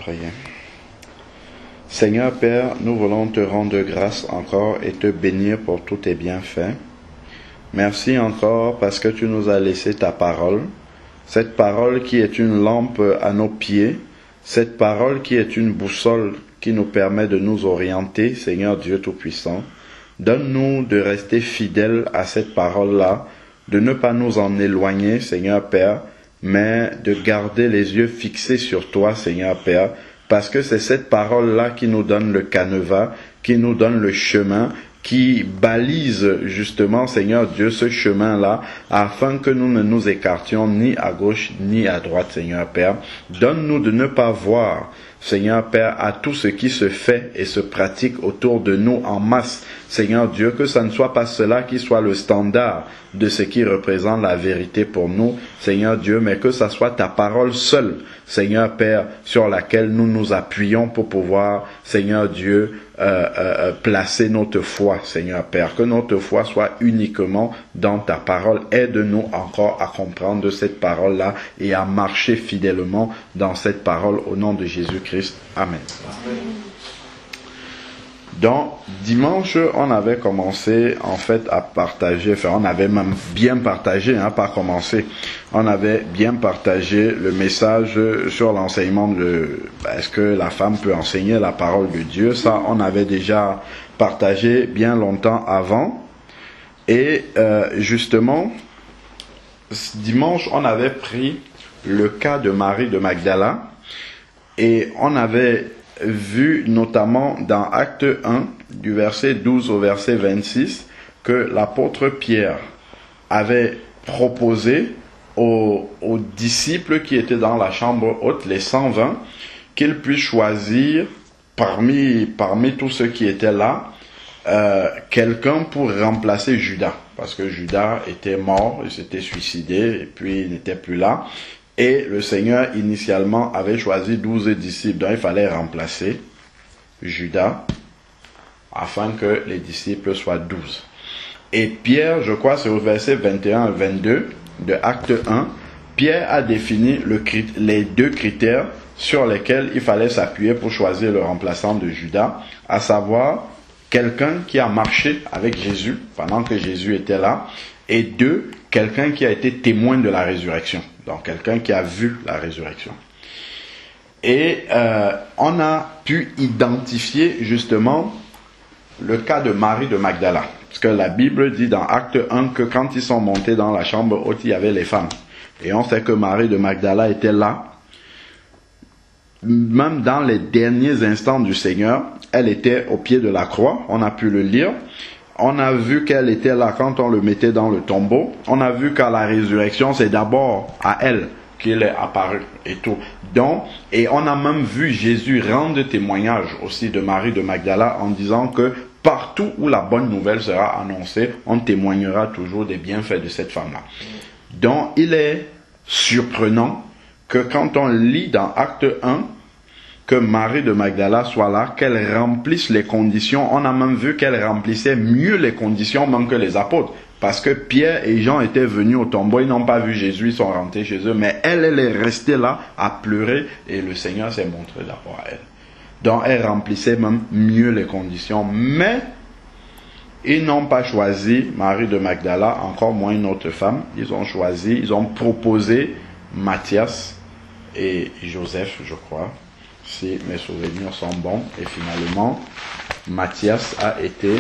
prier. Seigneur Père, nous voulons te rendre grâce encore et te bénir pour tous tes bienfaits. Merci encore parce que tu nous as laissé ta parole, cette parole qui est une lampe à nos pieds, cette parole qui est une boussole qui nous permet de nous orienter, Seigneur Dieu Tout-Puissant. Donne-nous de rester fidèles à cette parole-là, de ne pas nous en éloigner, Seigneur Père, mais de garder les yeux fixés sur toi, Seigneur Père, parce que c'est cette parole-là qui nous donne le canevas, qui nous donne le chemin, qui balise justement, Seigneur Dieu, ce chemin-là, afin que nous ne nous écartions ni à gauche ni à droite, Seigneur Père. Donne-nous de ne pas voir, Seigneur Père, à tout ce qui se fait et se pratique autour de nous en masse. Seigneur Dieu, que ça ne soit pas cela qui soit le standard de ce qui représente la vérité pour nous, Seigneur Dieu, mais que ça soit ta parole seule, Seigneur Père, sur laquelle nous nous appuyons pour pouvoir, Seigneur Dieu, placer notre foi, Seigneur Père. Que notre foi soit uniquement dans ta parole. Aide-nous encore à comprendre cette parole-là et à marcher fidèlement dans cette parole au nom de Jésus-Christ. Amen. Donc, dimanche, on avait commencé en fait à partager, enfin on avait même bien partagé, pas commencé, on avait bien partagé le message sur l'enseignement de est-ce que la femme peut enseigner la parole de Dieu. Ça, on avait déjà partagé bien longtemps avant. Et justement, dimanche, on avait pris le cas de Marie de Magdala et on avait vu notamment dans Acte 1, du verset 12 au verset 26, que l'apôtre Pierre avait proposé aux disciples qui étaient dans la chambre haute, les 120, qu'ils puissent choisir parmi tous ceux qui étaient là, quelqu'un pour remplacer Judas. Parce que Judas était mort, il s'était suicidé, et puis il n'était plus là. Et le Seigneur, initialement, avait choisi 12 disciples. Donc, il fallait remplacer Judas afin que les disciples soient 12. Et Pierre, je crois, c'est au verset 21 et 22 de Acte 1, Pierre a défini les deux critères sur lesquels il fallait s'appuyer pour choisir le remplaçant de Judas, à savoir quelqu'un qui a marché avec Jésus pendant que Jésus était là, et deux, quelqu'un qui a été témoin de la résurrection. Donc, quelqu'un qui a vu la résurrection. Et on a pu identifier justement le cas de Marie de Magdala. Parce que la Bible dit dans Acte 1 que quand ils sont montés dans la chambre haute, il y avait les femmes. Et on sait que Marie de Magdala était là. Même dans les derniers instants du Seigneur, elle était au pied de la croix. On a pu le lire. On a vu qu'elle était là quand on le mettait dans le tombeau. On a vu qu'à la résurrection, c'est d'abord à elle qu'il est apparu et tout. Donc, et on a même vu Jésus rendre témoignage aussi de Marie de Magdala en disant que partout où la bonne nouvelle sera annoncée, on témoignera toujours des bienfaits de cette femme-là. Donc, il est surprenant que quand on lit dans Acte 1, que Marie de Magdala soit là, qu'elle remplisse les conditions. On a même vu qu'elle remplissait mieux les conditions même que les apôtres. Parce que Pierre et Jean étaient venus au tombeau, ils n'ont pas vu Jésus, ils sont rentrés chez eux. Mais elle est restée là à pleurer et le Seigneur s'est montré d'abord à elle. Donc elle remplissait même mieux les conditions. Mais ils n'ont pas choisi Marie de Magdala, encore moins une autre femme. Ils ont proposé Matthias et Joseph, je crois, si mes souvenirs sont bons. Et finalement, Matthias a été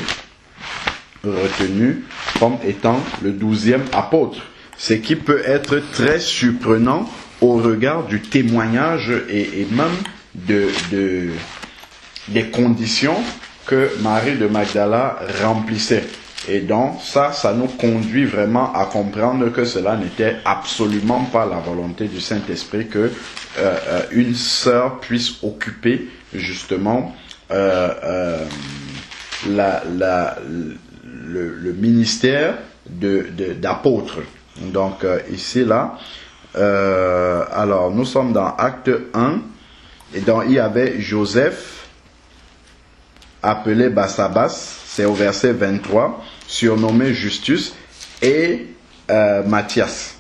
retenu comme étant le 12e apôtre. Ce qui peut être très surprenant au regard du témoignage et même des conditions que Marie de Magdala remplissait. Et donc, ça nous conduit vraiment à comprendre que cela n'était absolument pas la volonté du Saint-Esprit que une sœur puisse occuper justement le ministère d'apôtre. Donc, ici, là, alors, nous sommes dans Acte 1, et donc, il y avait Joseph, appelé Barsabas, c'est au verset 23, surnommé Justus, et Matthias.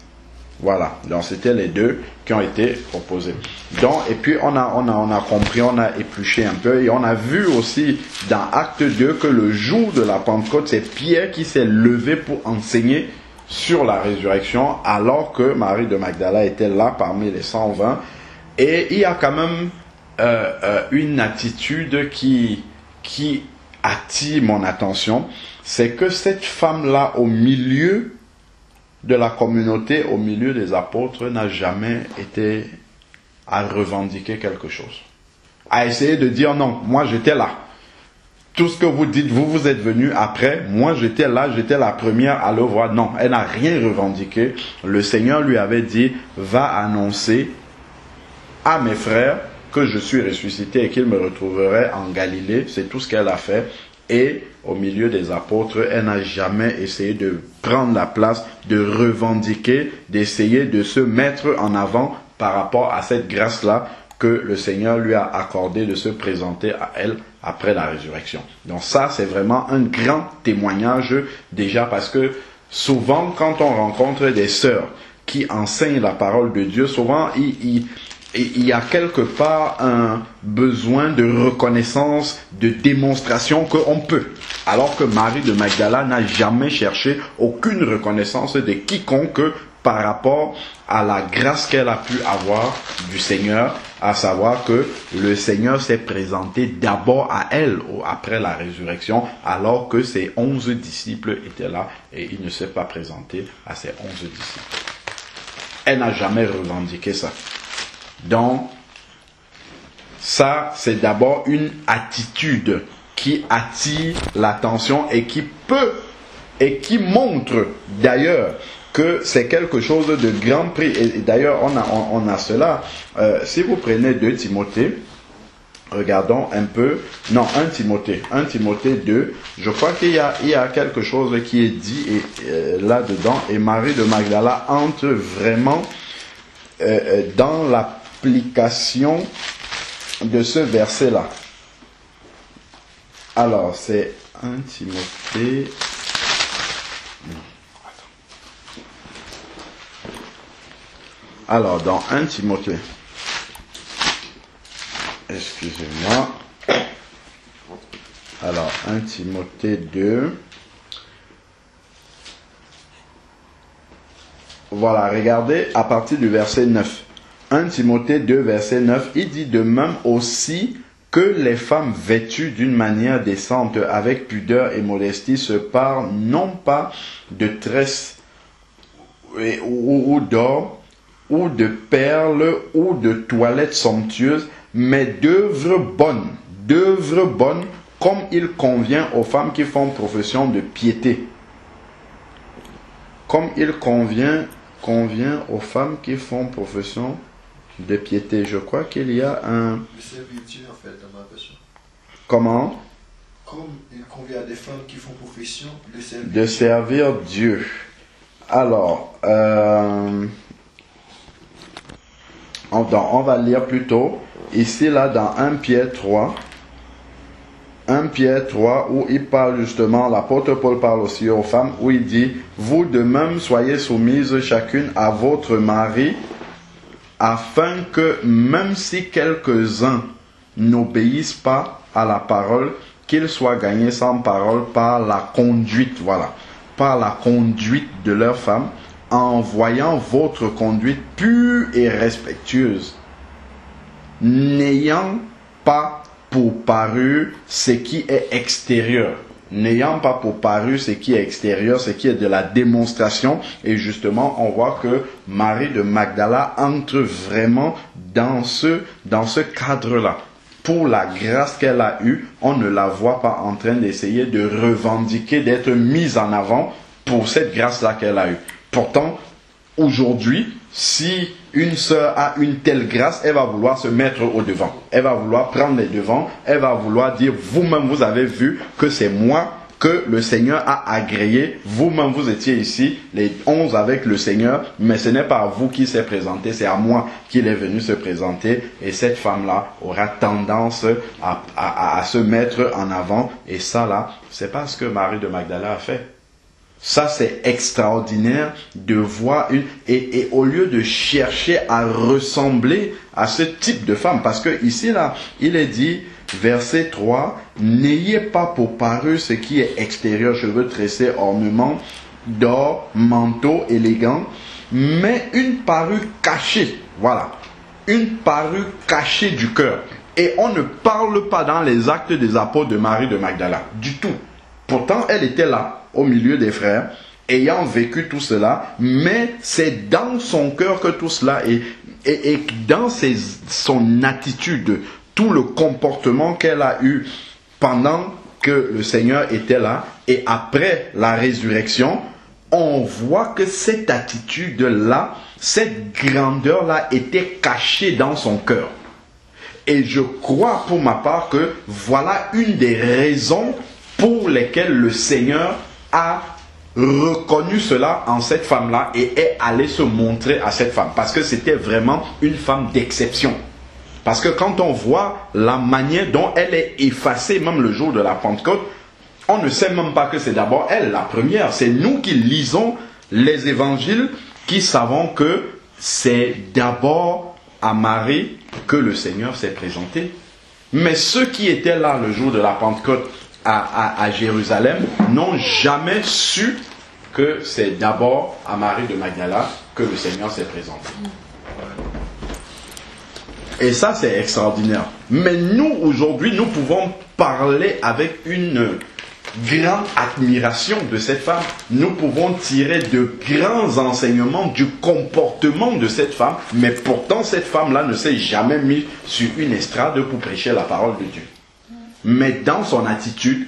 Voilà, donc c'était les deux qui ont été proposés. Donc, et puis on a compris, on a épluché un peu et on a vu aussi dans Acte 2 que le jour de la Pentecôte, c'est Pierre qui s'est levé pour enseigner sur la résurrection alors que Marie de Magdala était là parmi les 120. Et il y a quand même une attitude qui attire mon attention, c'est que cette femme-là au milieu de la communauté, au milieu des apôtres, n'a jamais été à revendiquer quelque chose. À essayer de dire non, moi j'étais là. Tout ce que vous dites, vous êtes venu après, moi j'étais là, j'étais la première à le voir. Non, elle n'a rien revendiqué. Le Seigneur lui avait dit, va annoncer à mes frères que je suis ressuscité et qu'ils me retrouveraient en Galilée. C'est tout ce qu'elle a fait. Et au milieu des apôtres, elle n'a jamais essayé de prendre la place, de revendiquer, d'essayer de se mettre en avant par rapport à cette grâce-là que le Seigneur lui a accordé de se présenter à elle après la résurrection. Donc ça, c'est vraiment un grand témoignage déjà parce que souvent, quand on rencontre des sœurs qui enseignent la parole de Dieu, souvent, il y a quelque part un besoin de reconnaissance, de démonstration qu'on peut. Alors que Marie de Magdala n'a jamais cherché aucune reconnaissance de quiconque par rapport à la grâce qu'elle a pu avoir du Seigneur, à savoir que le Seigneur s'est présenté d'abord à elle après la résurrection, alors que ses 11 disciples étaient là et il ne s'est pas présenté à ses 11 disciples. Elle n'a jamais revendiqué ça. Donc, ça, c'est d'abord une attitude qui attire l'attention et qui peut, et qui montre d'ailleurs que c'est quelque chose de grand prix. Et d'ailleurs, on a cela. Si vous prenez 2 Timothée, regardons un peu. Non, 1 Timothée 2. Je crois qu'il y a quelque chose qui est dit là-dedans. Et Marie de Magdala entre vraiment dans l'application de ce verset-là. Alors, c'est 1 Timothée... Alors, dans 1 Timothée... Excusez-moi. Alors, 1 Timothée 2... Voilà, regardez à partir du verset 9. 1 Timothée 2, verset 9, il dit de même aussi que les femmes vêtues d'une manière décente, avec pudeur et modestie, se parent non pas de tresses ou d'or, ou de perles, ou de toilettes somptueuses, mais d'œuvres bonnes, comme il convient aux femmes qui font profession de piété. Comme il convient aux femmes qui font profession de piété. Je crois qu'il y a un... De servir Dieu, en fait, dans ma version. Comment? Comme il convient à des femmes qui font profession de servir Dieu. Alors, on va lire plutôt, ici, là, dans 1 Pierre 3. 1 Pierre 3, où il parle justement, l'apôtre Paul parle aussi aux femmes, où il dit, vous de même soyez soumises chacune à votre mari, afin que même si quelques-uns n'obéissent pas à la parole, qu'ils soient gagnés sans parole par la conduite, voilà, par la conduite de leur femme, en voyant votre conduite pure et respectueuse, n'ayant pas pour parure ce qui est extérieur. N'ayant pas pour parure ce qui est extérieur, ce qui est de la démonstration. Et justement, on voit que Marie de Magdala entre vraiment dans ce cadre-là. Pour la grâce qu'elle a eue, on ne la voit pas en train d'essayer de revendiquer, d'être mise en avant pour cette grâce-là qu'elle a eue. Pourtant, aujourd'hui, si une sœur a une telle grâce, elle va vouloir se mettre au devant. Elle va vouloir prendre les devants. Elle va vouloir dire, vous-même, vous avez vu que c'est moi que le Seigneur a agréé. Vous-même, vous étiez ici, les 11 avec le Seigneur, mais ce n'est pas à vous qui s'est présenté, c'est à moi qu'il est venu se présenter. Et cette femme-là aura tendance à se mettre en avant. Et ça, là, c'est pas ce que Marie de Magdala a fait. Ça, c'est extraordinaire de voir une... Et au lieu de chercher à ressembler à ce type de femme, parce que ici, là, il est dit, verset 3, « N'ayez pas pour parure ce qui est extérieur, cheveux tressés, ornements, d'or, manteau élégant, mais une parure cachée. » Voilà. Une parure cachée du cœur. Et on ne parle pas dans les actes des apôtres de Marie de Magdala. Du tout. Pourtant, elle était là, au milieu des frères, ayant vécu tout cela, mais c'est dans son cœur que tout cela est, et dans son attitude, tout le comportement qu'elle a eu pendant que le Seigneur était là, et après la résurrection, on voit que cette attitude-là, cette grandeur-là était cachée dans son cœur. Et je crois pour ma part que voilà une des raisons pour lesquelles le Seigneur a reconnu cela en cette femme-là et est allé se montrer à cette femme. Parce que c'était vraiment une femme d'exception. Parce que quand on voit la manière dont elle est effacée, même le jour de la Pentecôte, on ne sait même pas que c'est d'abord elle, la première. C'est nous qui lisons les évangiles, qui savons que c'est d'abord à Marie que le Seigneur s'est présenté. Mais ceux qui étaient là le jour de la Pentecôte à Jérusalem n'ont jamais su que c'est d'abord à Marie de Magdala que le Seigneur s'est présenté. Et ça, c'est extraordinaire. Mais nous, aujourd'hui, nous pouvons parler avec une grande admiration de cette femme. Nous pouvons tirer de grands enseignements du comportement de cette femme, mais pourtant cette femme-là ne s'est jamais mise sur une estrade pour prêcher la parole de Dieu. Mais dans son attitude,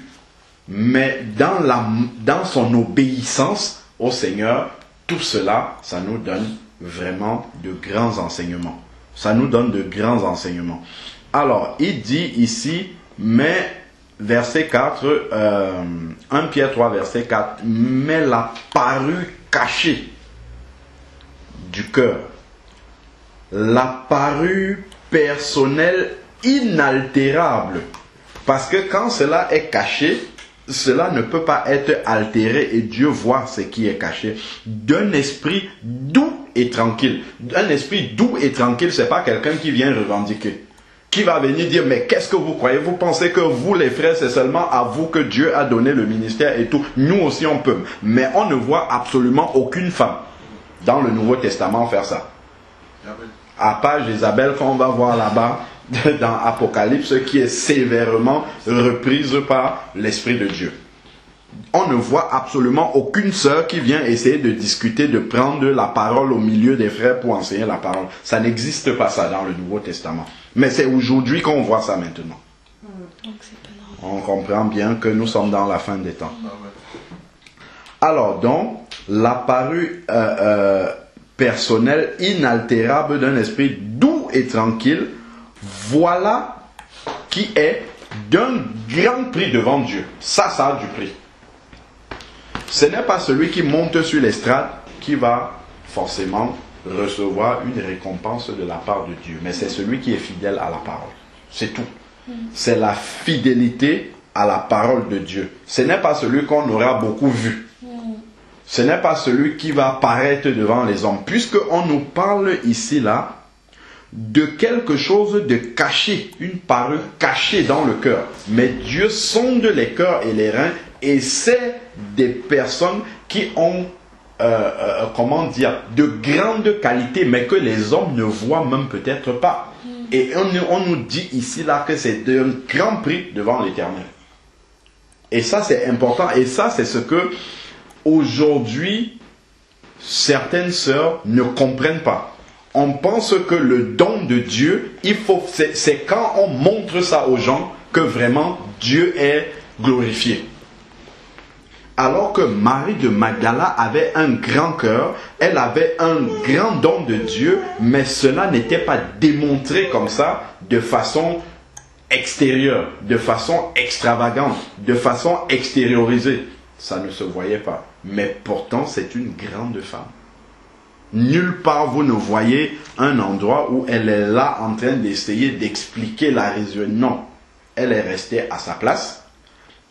mais dans son obéissance au Seigneur, tout cela, ça nous donne vraiment de grands enseignements. Ça nous donne de grands enseignements. Alors, il dit ici, mais... Verset 4, 1 Pierre 3, verset 4, mais la parure cachée du cœur, la parure personnelle inaltérable, parce que quand cela est caché, cela ne peut pas être altéré et Dieu voit ce qui est caché, d'un esprit doux et tranquille. Un esprit doux et tranquille, ce n'est pas quelqu'un qui vient revendiquer. Qui va venir dire, mais qu'est-ce que vous croyez? Vous pensez que vous, les frères, c'est seulement à vous que Dieu a donné le ministère et tout. Nous aussi, on peut. Mais on ne voit absolument aucune femme dans le Nouveau Testament faire ça. À part Jézabel, qu'on va voir là-bas, dans Apocalypse, qui est sévèrement reprise par l'Esprit de Dieu. On ne voit absolument aucune sœur qui vient essayer de discuter, de prendre la parole au milieu des frères pour enseigner la parole. Ça n'existe pas ça dans le Nouveau Testament. Mais c'est aujourd'hui qu'on voit ça maintenant. On comprend bien que nous sommes dans la fin des temps. Alors donc, la parure personnelle inaltérable d'un esprit doux et tranquille, voilà qui est d'un grand prix devant Dieu. Ça a du prix. Ce n'est pas celui qui monte sur l'estrade qui va forcément recevoir une récompense de la part de Dieu. Mais c'est celui qui est fidèle à la parole. C'est tout. C'est la fidélité à la parole de Dieu. Ce n'est pas celui qu'on aura beaucoup vu. Ce n'est pas celui qui va apparaître devant les hommes. Puisqu'on nous parle ici, là, de quelque chose de caché, une parure cachée dans le cœur. Mais Dieu sonde les cœurs et les reins et c'est des personnes qui ont, de grandes qualités, mais que les hommes ne voient même peut-être pas. Et on nous dit ici là que c'est un grand prix devant l'Éternel. Et ça c'est important. Et ça c'est ce que aujourd'hui certaines sœurs ne comprennent pas. On pense que le don de Dieu, c'est quand on montre ça aux gens que vraiment Dieu est glorifié. Alors que Marie de Magdala avait un grand cœur, elle avait un grand don de Dieu, mais cela n'était pas démontré comme ça de façon extérieure, de façon extravagante, de façon extériorisée. Ça ne se voyait pas. Mais pourtant, c'est une grande femme. Nulle part vous ne voyez un endroit où elle est là en train d'essayer d'expliquer la raison. Elle est restée à sa place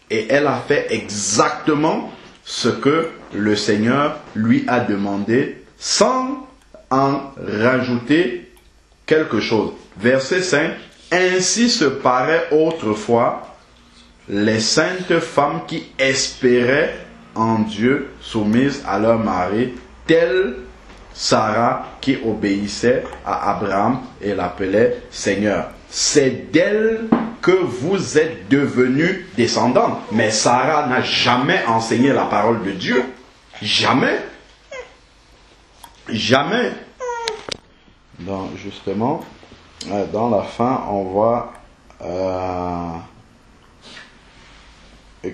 et elle a fait exactement ce que le Seigneur lui a demandé sans en rajouter quelque chose. Verset 5. Ainsi se paraît autrefois les saintes femmes qui espéraient en Dieu, soumises à leur mari, telle Sarah qui obéissait à Abraham et l'appelait Seigneur. C'est d'elle que vous êtes devenus descendants. Mais Sarah n'a jamais enseigné la parole de Dieu. Jamais. Jamais. Donc, justement, dans la fin, on voit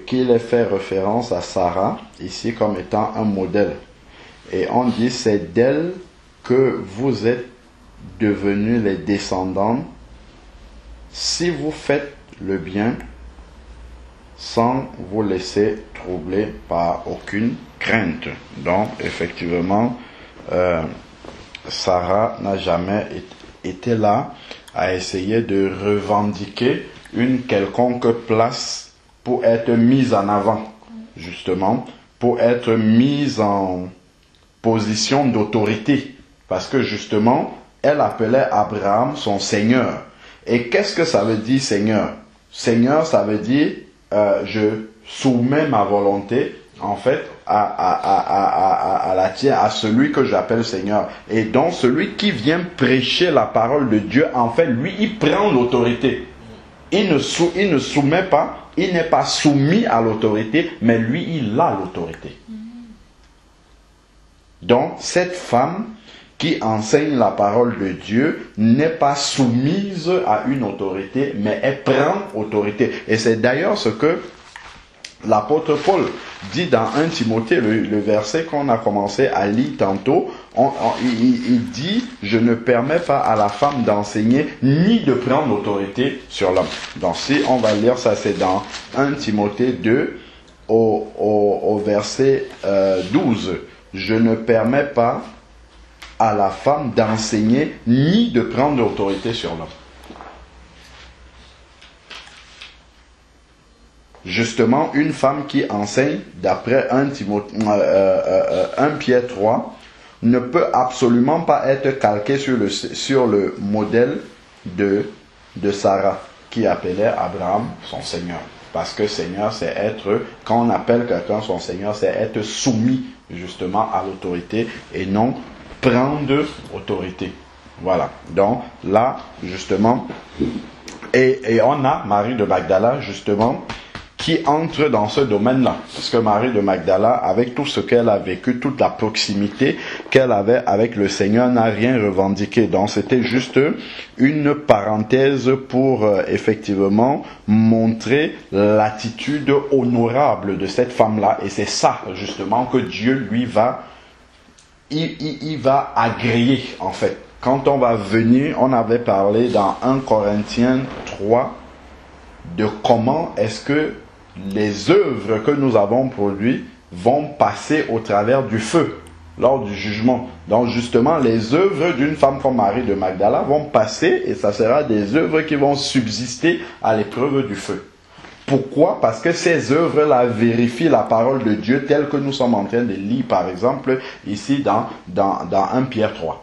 qu'il est fait référence à Sarah, ici, comme étant un modèle. Et on dit, c'est d'elle que vous êtes devenus les descendants si vous faites le bien sans vous laisser troubler par aucune crainte. Donc, effectivement, Sarah n'a jamais été là à essayer de revendiquer une quelconque place pour être mise en avant, justement, pour être mise en position d'autorité. Parce que, justement, elle appelait Abraham son Seigneur. Et qu'est-ce que ça veut dire, Seigneur? Seigneur, ça veut dire, je soumets ma volonté, en fait, à la tienne, à celui que j'appelle Seigneur. Et donc, celui qui vient prêcher la parole de Dieu, en fait, lui, il prend l'autorité. Il ne soumet pas, il n'est pas soumis à l'autorité, mais lui, il a l'autorité. Donc, cette femme qui enseigne la parole de Dieu n'est pas soumise à une autorité, mais elle prend autorité. Et c'est d'ailleurs ce que l'apôtre Paul dit dans 1 Timothée, le verset qu'on a commencé à lire tantôt. Il dit, je ne permets pas à la femme d'enseigner ni de prendre l'autorité sur l'homme. Donc si on va lire ça, c'est dans 1 Timothée 2 au verset 12. Je ne permets pas à la femme d'enseigner ni de prendre l'autorité sur l'homme. Justement, une femme qui enseigne, d'après 1 Pierre 3, ne peut absolument pas être calquée sur le modèle de Sarah, qui appelait Abraham son Seigneur. Parce que Seigneur, c'est être, quand on appelle quelqu'un son Seigneur, c'est être soumis justement à l'autorité et non prendre autorité. Voilà. Donc là, justement, et on a Marie de Magdala, justement, qui entre dans ce domaine-là. Parce que Marie de Magdala, avec tout ce qu'elle a vécu, toute la proximité qu'elle avait avec le Seigneur, n'a rien revendiqué. Donc c'était juste une parenthèse pour effectivement montrer l'attitude honorable de cette femme-là. Et c'est ça, justement, que Dieu, lui, il va agréer, en fait. Quand on va venir, on avait parlé dans 1 Corinthiens 3 de comment est-ce que les œuvres que nous avons produites vont passer au travers du feu lors du jugement. Donc justement, les œuvres d'une femme comme Marie de Magdala vont passer et ça sera des œuvres qui vont subsister à l'épreuve du feu. Pourquoi? Parce que ces œuvres-là vérifient la parole de Dieu telle que nous sommes en train de lire, par exemple, ici dans 1 Pierre 3.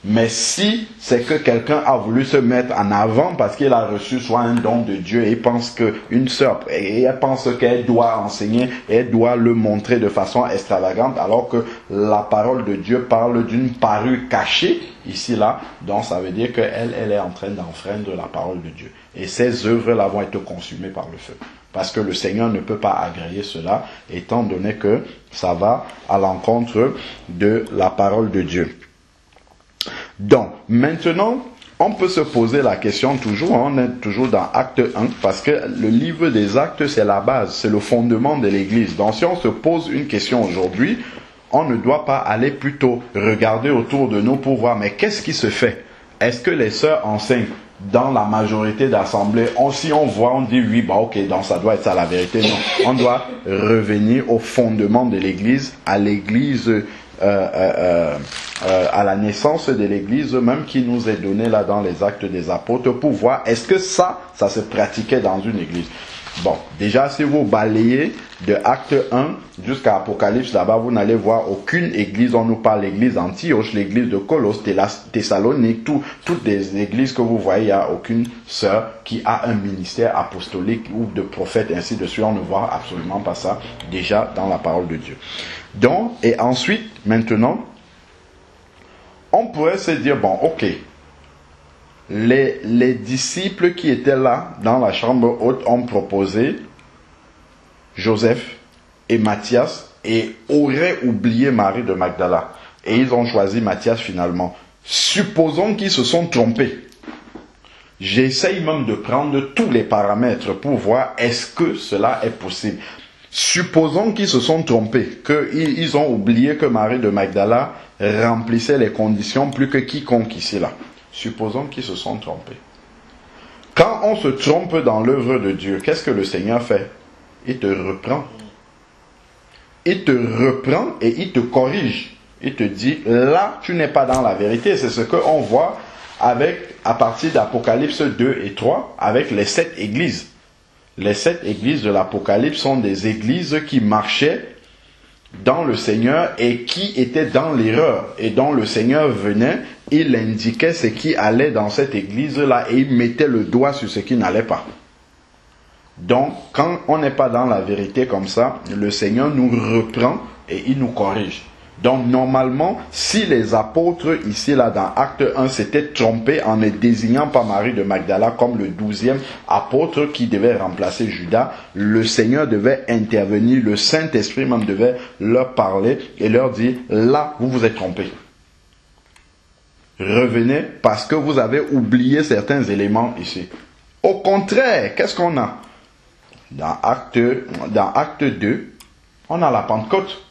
Mais si c'est que quelqu'un a voulu se mettre en avant parce qu'il a reçu soit un don de Dieu et il pense qu'une sœur, et elle pense qu'elle doit enseigner, et elle doit le montrer de façon extravagante, alors que la parole de Dieu parle d'une parure cachée, ici là, donc ça veut dire qu'elle est en train d'enfreindre la parole de Dieu. Et ces œuvres-là vont être consumées par le feu. Parce que le Seigneur ne peut pas agréer cela, étant donné que ça va à l'encontre de la parole de Dieu. Donc, maintenant, on peut se poser la question toujours, on est toujours dans Acte 1, parce que le livre des Actes, c'est la base, c'est le fondement de l'Église. Donc, si on se pose une question aujourd'hui, on ne doit pas aller plutôt regarder autour de nous pour voir, mais qu'est-ce qui se fait? Est-ce que les sœurs enseignent dans la majorité d'assemblées? Si on voit, on dit oui, ok, donc ça doit être ça la vérité. Non, on doit revenir au fondement de l'Église, à l'Église, à la naissance de l'Église même qui nous est donnée là dans les Actes des Apôtres pour voir est-ce que ça se pratiquait dans une Église. Bon, déjà, si vous balayez de Acte 1 jusqu'à Apocalypse, là-bas, vous n'allez voir aucune église. On nous parle l'église d'Antioche, l'église de Colosse, Thessalonique, toutes les églises que vous voyez, il n'y a aucune sœur qui a un ministère apostolique ou de prophète, ainsi de suite. On ne voit absolument pas ça déjà dans la parole de Dieu. Donc, et ensuite, maintenant, on pourrait se dire, bon, ok, les disciples qui étaient là dans la chambre haute ont proposé Joseph et Matthias et auraient oublié Marie de Magdala. Et ils ont choisi Matthias finalement. Supposons qu'ils se sont trompés. J'essaye même de prendre tous les paramètres pour voir est-ce que cela est possible. Supposons qu'ils se sont trompés, qu'ils ont oublié que Marie de Magdala remplissait les conditions plus que quiconque ici là. Supposons qu'ils se sont trompés. Quand on se trompe dans l'œuvre de Dieu, qu'est-ce que le Seigneur fait? Il te reprend. Il te reprend et il te corrige. Il te dit, là, tu n'es pas dans la vérité. C'est ce qu'on voit à partir d'Apocalypse 2 et 3, avec les 7 églises. Les 7 églises de l'Apocalypse sont des églises qui marchaient dans le Seigneur et qui étaient dans l'erreur. Et dont le Seigneur venait, il indiquait ce qui allait dans cette église-là et il mettait le doigt sur ce qui n'allait pas. Donc, quand on n'est pas dans la vérité comme ça, le Seigneur nous reprend et il nous corrige. Donc, normalement, si les apôtres ici, là, dans Acte 1, s'étaient trompés en ne désignant pas Marie de Magdala comme le 12e apôtre qui devait remplacer Judas, le Seigneur devait intervenir, le Saint-Esprit même devait leur parler et leur dire, là, vous vous êtes trompés. Revenez parce que vous avez oublié certains éléments ici. Au contraire, qu'est-ce qu'on a? Dans Acte 2, on a la Pentecôte.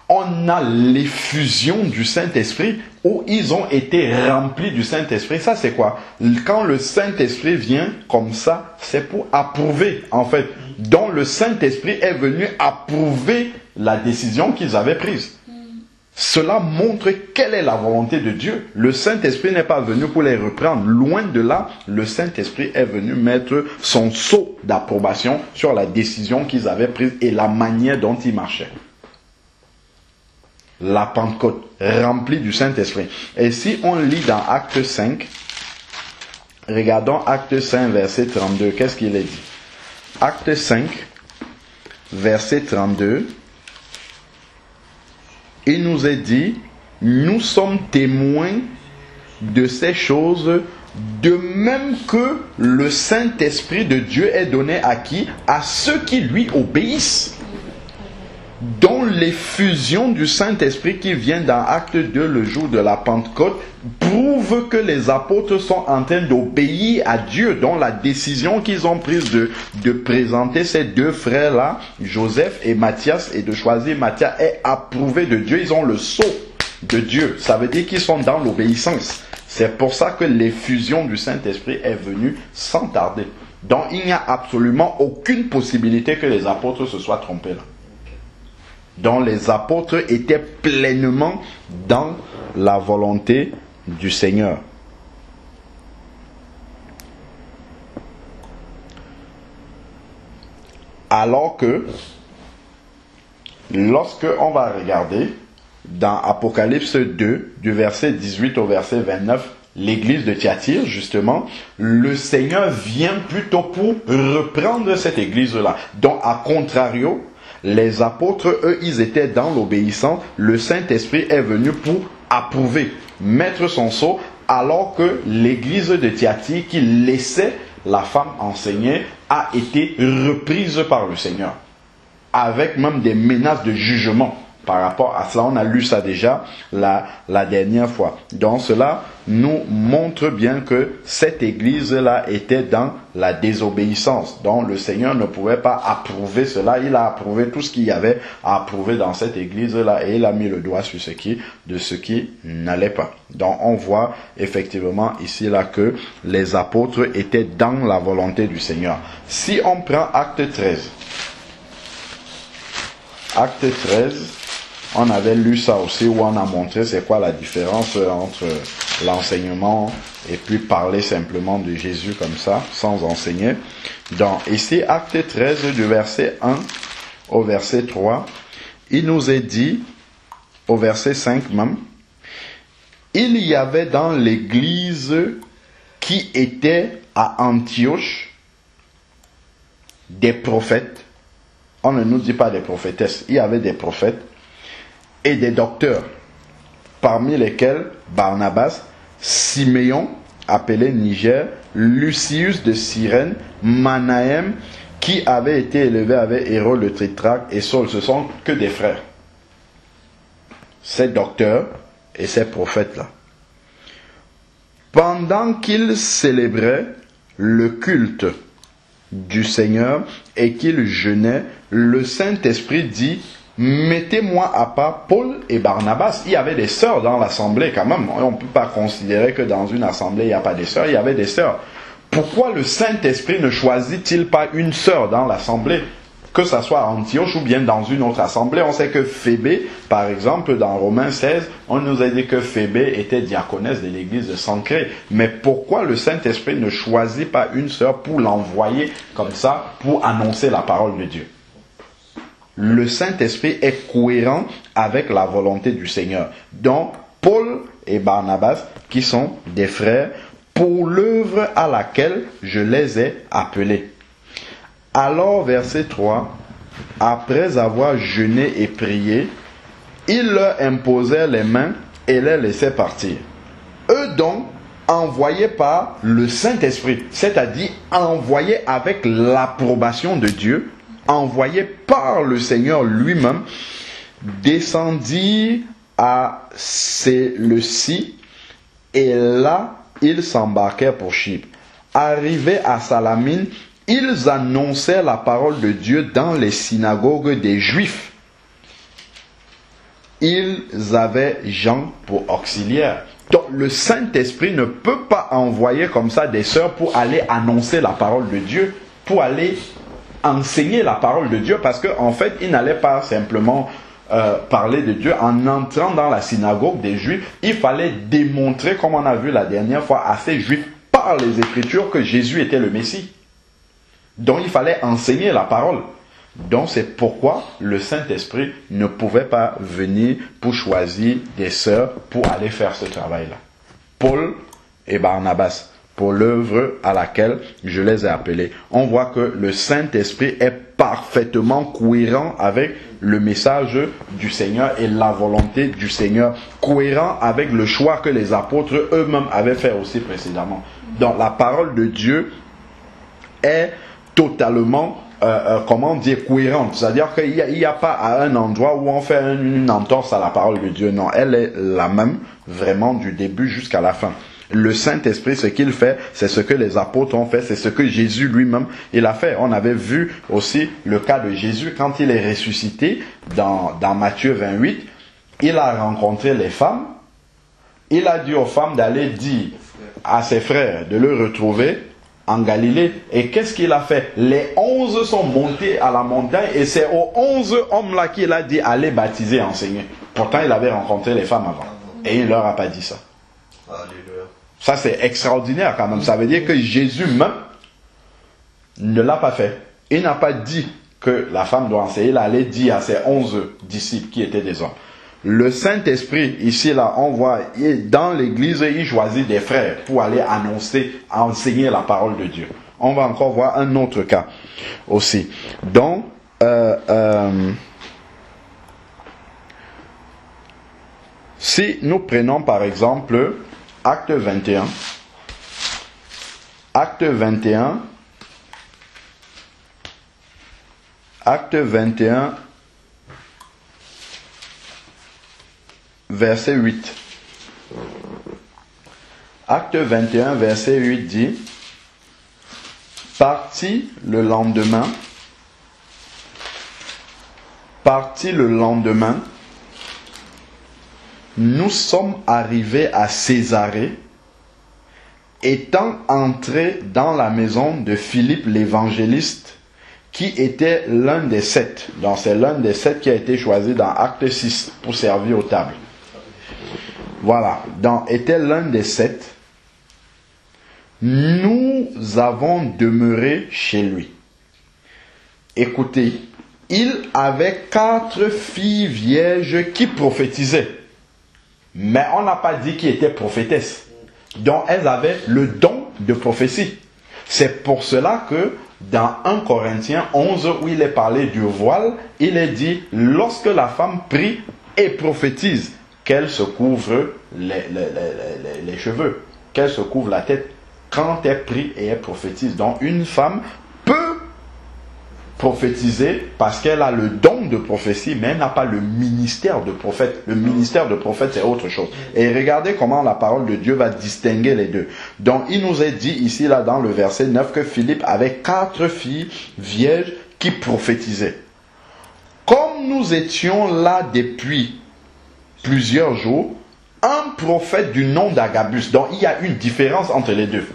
On a l'effusion du Saint-Esprit où ils ont été remplis du Saint-Esprit. Ça, c'est quoi? Quand le Saint-Esprit vient comme ça, c'est pour approuver, en fait. Donc, le Saint-Esprit est venu approuver la décision qu'ils avaient prise. Cela montre quelle est la volonté de Dieu. Le Saint-Esprit n'est pas venu pour les reprendre. Loin de là, le Saint-Esprit est venu mettre son sceau d'approbation sur la décision qu'ils avaient prise et la manière dont ils marchaient. La Pentecôte, remplie du Saint-Esprit. Et si on lit dans Acte 5, regardons Acte 5, verset 32, qu'est-ce qu'il est dit? Acte 5, verset 32, il nous est dit, nous sommes témoins de ces choses, de même que le Saint-Esprit de Dieu est donné à qui? À ceux qui lui obéissent. Dont l'effusion du Saint-Esprit qui vient dans Acte 2, le jour de la Pentecôte, prouve que les apôtres sont en train d'obéir à Dieu, dont la décision qu'ils ont prise de présenter ces deux frères-là, Joseph et Matthias, et de choisir Matthias, est approuvée de Dieu. Ils ont le sceau de Dieu. Ça veut dire qu'ils sont dans l'obéissance. C'est pour ça que l'effusion du Saint-Esprit est venue sans tarder. Donc il n'y a absolument aucune possibilité que les apôtres se soient trompés là. Dont les apôtres étaient pleinement dans la volonté du Seigneur. Alors que, lorsque on va regarder dans Apocalypse 2, du verset 18 au verset 29, l'église de Thyatire, justement, le Seigneur vient plutôt pour reprendre cette église-là. Donc, à contrario, les apôtres, eux, ils étaient dans l'obéissance. Le Saint-Esprit est venu pour approuver, mettre son sceau, alors que l'église de Thyatire, qui laissait la femme enseigner, a été reprise par le Seigneur. Avec même des menaces de jugement par rapport à cela. On a lu ça déjà la dernière fois. Donc cela nous montre bien que cette église-là était dans la désobéissance. Donc le Seigneur ne pouvait pas approuver cela. Il a approuvé tout ce qu'il y avait à approuver dans cette église-là et il a mis le doigt sur ce qui n'allait pas. Donc on voit effectivement ici là que les apôtres étaient dans la volonté du Seigneur. Si on prend Acte 13, Acte 13, on avait lu ça aussi, où on a montré c'est quoi la différence entre l'enseignement et puis parler simplement de Jésus comme ça, sans enseigner. Donc ici, acte 13, du verset 1 au verset 3, il nous est dit, au verset 5 même, il y avait dans l'église qui était à Antioche des prophètes. On ne nous dit pas des prophétesses, il y avait des prophètes et des docteurs, parmi lesquels Barnabas, Siméon, appelé Niger, Lucius de Cyrène, Manahem, qui avait été élevé avec Hérode le Tétrarque et Saul. Ce sont que des frères. Ces docteurs et ces prophètes-là. Pendant qu'ils célébraient le culte du Seigneur et qu'ils jeûnaient, le Saint-Esprit dit: mettez-moi à part Paul et Barnabas. Il y avait des sœurs dans l'assemblée quand même. On ne peut pas considérer que dans une assemblée il n'y a pas des sœurs. Il y avait des sœurs. Pourquoi le Saint-Esprit ne choisit-il pas une sœur dans l'assemblée, que ce soit à Antioche ou bien dans une autre assemblée? On sait que Phébé, par exemple, dans Romains 16, on nous a dit que Phébé était diaconesse de l'église de Sancré. Mais pourquoi le Saint-Esprit ne choisit pas une sœur pour l'envoyer comme ça, pour annoncer la parole de Dieu? Le Saint-Esprit est cohérent avec la volonté du Seigneur. Donc, Paul et Barnabas, qui sont des frères, pour l'œuvre à laquelle je les ai appelés. Alors, verset 3, après avoir jeûné et prié, ils leur imposèrent les mains et les laissaient partir. Eux donc, envoyés par le Saint-Esprit, c'est-à-dire envoyés avec l'approbation de Dieu, envoyés par le Seigneur lui-même, descendirent à Séleucie et là, ils s'embarquèrent pour Chypre. Arrivés à Salamine, ils annoncèrent la parole de Dieu dans les synagogues des Juifs. Ils avaient Jean pour auxiliaire. Donc le Saint-Esprit ne peut pas envoyer comme ça des sœurs pour aller annoncer la parole de Dieu, pour aller enseigner la parole de Dieu, parce qu'en fait, il n'allait pas simplement parler de Dieu en entrant dans la synagogue des Juifs. Il fallait démontrer, comme on a vu la dernière fois, à ces Juifs par les Écritures que Jésus était le Messie. Donc il fallait enseigner la parole. Donc c'est pourquoi le Saint-Esprit ne pouvait pas venir pour choisir des sœurs pour aller faire ce travail-là. Paul et Barnabas, pour l'œuvre à laquelle je les ai appelés. On voit que le Saint-Esprit est parfaitement cohérent avec le message du Seigneur et la volonté du Seigneur, cohérent avec le choix que les apôtres eux-mêmes avaient fait aussi précédemment. Donc la parole de Dieu est totalement cohérente. C'est-à-dire qu'il n'y a pas à un endroit où on fait une entorse à la parole de Dieu. Non, elle est la même vraiment du début jusqu'à la fin. Le Saint-Esprit, ce qu'il fait, c'est ce que les apôtres ont fait, c'est ce que Jésus lui-même, il a fait. On avait vu aussi le cas de Jésus quand il est ressuscité dans Matthieu 28. Il a rencontré les femmes. Il a dit aux femmes d'aller dire à ses frères de le retrouver en Galilée. Et qu'est-ce qu'il a fait? Les 11 sont montés à la montagne et c'est aux 11 hommes-là qu'il a dit allez baptiser et enseigner. Pourtant, il avait rencontré les femmes avant. Et il ne leur a pas dit ça. Alléluia. Ça, c'est extraordinaire quand même. Ça veut dire que Jésus même ne l'a pas fait. Il n'a pas dit que la femme doit enseigner. Il allait dire à ses 11 disciples qui étaient des hommes. Le Saint-Esprit, ici, là, on voit, dans l'église, il choisit des frères pour aller annoncer, enseigner la parole de Dieu. On va encore voir un autre cas aussi. Donc, si nous prenons par exemple Acte 21, Acte 21, verset 8. Acte 21, verset 8 dit: Parti le lendemain, nous sommes arrivés à Césarée. Étant entrés dans la maison de Philippe l'évangéliste, qui était l'un des 7. Donc c'est l'un des 7 qui a été choisi dans Acte 6 pour servir aux tables. Voilà, donc était l'un des 7. Nous avons demeuré chez lui. Écoutez, il avait 4 filles vierges qui prophétisaient. Mais on n'a pas dit qu'ils étaient prophétesses. Donc elles avaient le don de prophétie. C'est pour cela que dans 1 Corinthiens 11, où il est parlé du voile, il est dit, lorsque la femme prie et prophétise, qu'elle se couvre les cheveux, qu'elle se couvre la tête, quand elle prie et elle prophétise. Donc une femme peut prophétiser parce qu'elle a le don de prophétie, mais elle n'a pas le ministère de prophète. Le ministère de prophète, c'est autre chose. Et regardez comment la parole de Dieu va distinguer les deux. Donc il nous est dit ici, là, dans le verset 9, que Philippe avait 4 filles vierges qui prophétisaient. Comme nous étions là depuis plusieurs jours, un prophète du nom d'Agabus, donc il y a une différence entre les deux.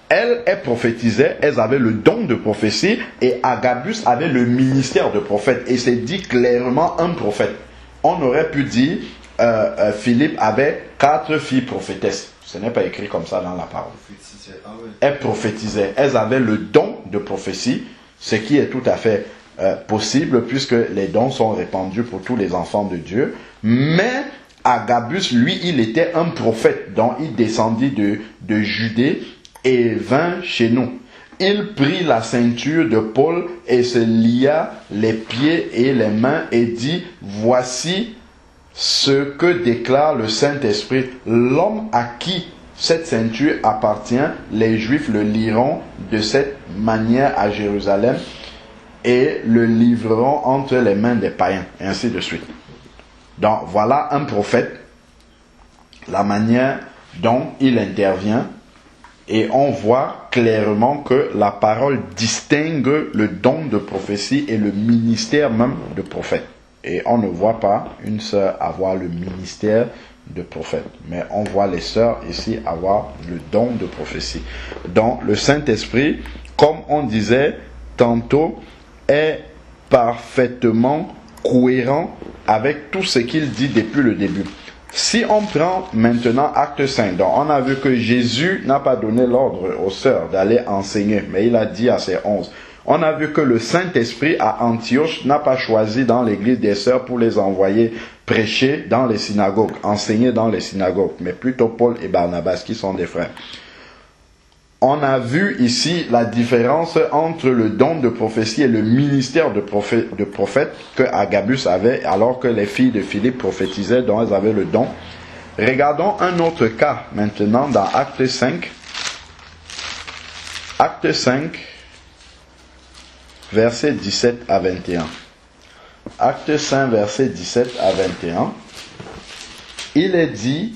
Elles prophétisaient, elles avaient le don de prophétie, et Agabus avait le ministère de prophète. Et c'est dit clairement un prophète. On aurait pu dire Philippe avait 4 filles prophétesses. Ce n'est pas écrit comme ça dans la parole. Elles prophétisaient, elles avaient le don de prophétie, ce qui est tout à fait possible puisque les dons sont répandus pour tous les enfants de Dieu. Mais Agabus, lui, il était un prophète, donc il descendit de Judée et vint chez nous. Il prit la ceinture de Paul et se lia les pieds et les mains et dit, voici ce que déclare le Saint-Esprit. L'homme à qui cette ceinture appartient, les Juifs le liront de cette manière à Jérusalem et le livreront entre les mains des païens, et ainsi de suite. Donc voilà un prophète, la manière dont il intervient. Et on voit clairement que la parole distingue le don de prophétie et le ministère même de prophète. Et on ne voit pas une sœur avoir le ministère de prophète. Mais on voit les sœurs ici avoir le don de prophétie. Donc le Saint-Esprit, comme on disait tantôt, est parfaitement cohérent avec tout ce qu'il dit depuis le début. Si on prend maintenant Acte 5, donc on a vu que Jésus n'a pas donné l'ordre aux sœurs d'aller enseigner, mais il a dit à ses 11. On a vu que le Saint-Esprit à Antioche n'a pas choisi dans l'église des sœurs pour les envoyer prêcher dans les synagogues, enseigner dans les synagogues, mais plutôt Paul et Barnabas qui sont des frères. On a vu ici la différence entre le don de prophétie et le ministère de prophète que Agabus avait, alors que les filles de Philippe prophétisaient, dont elles avaient le don. Regardons un autre cas maintenant dans Acte 5. Acte 5, versets 17 à 21. Acte 5, versets 17 à 21. Il est dit...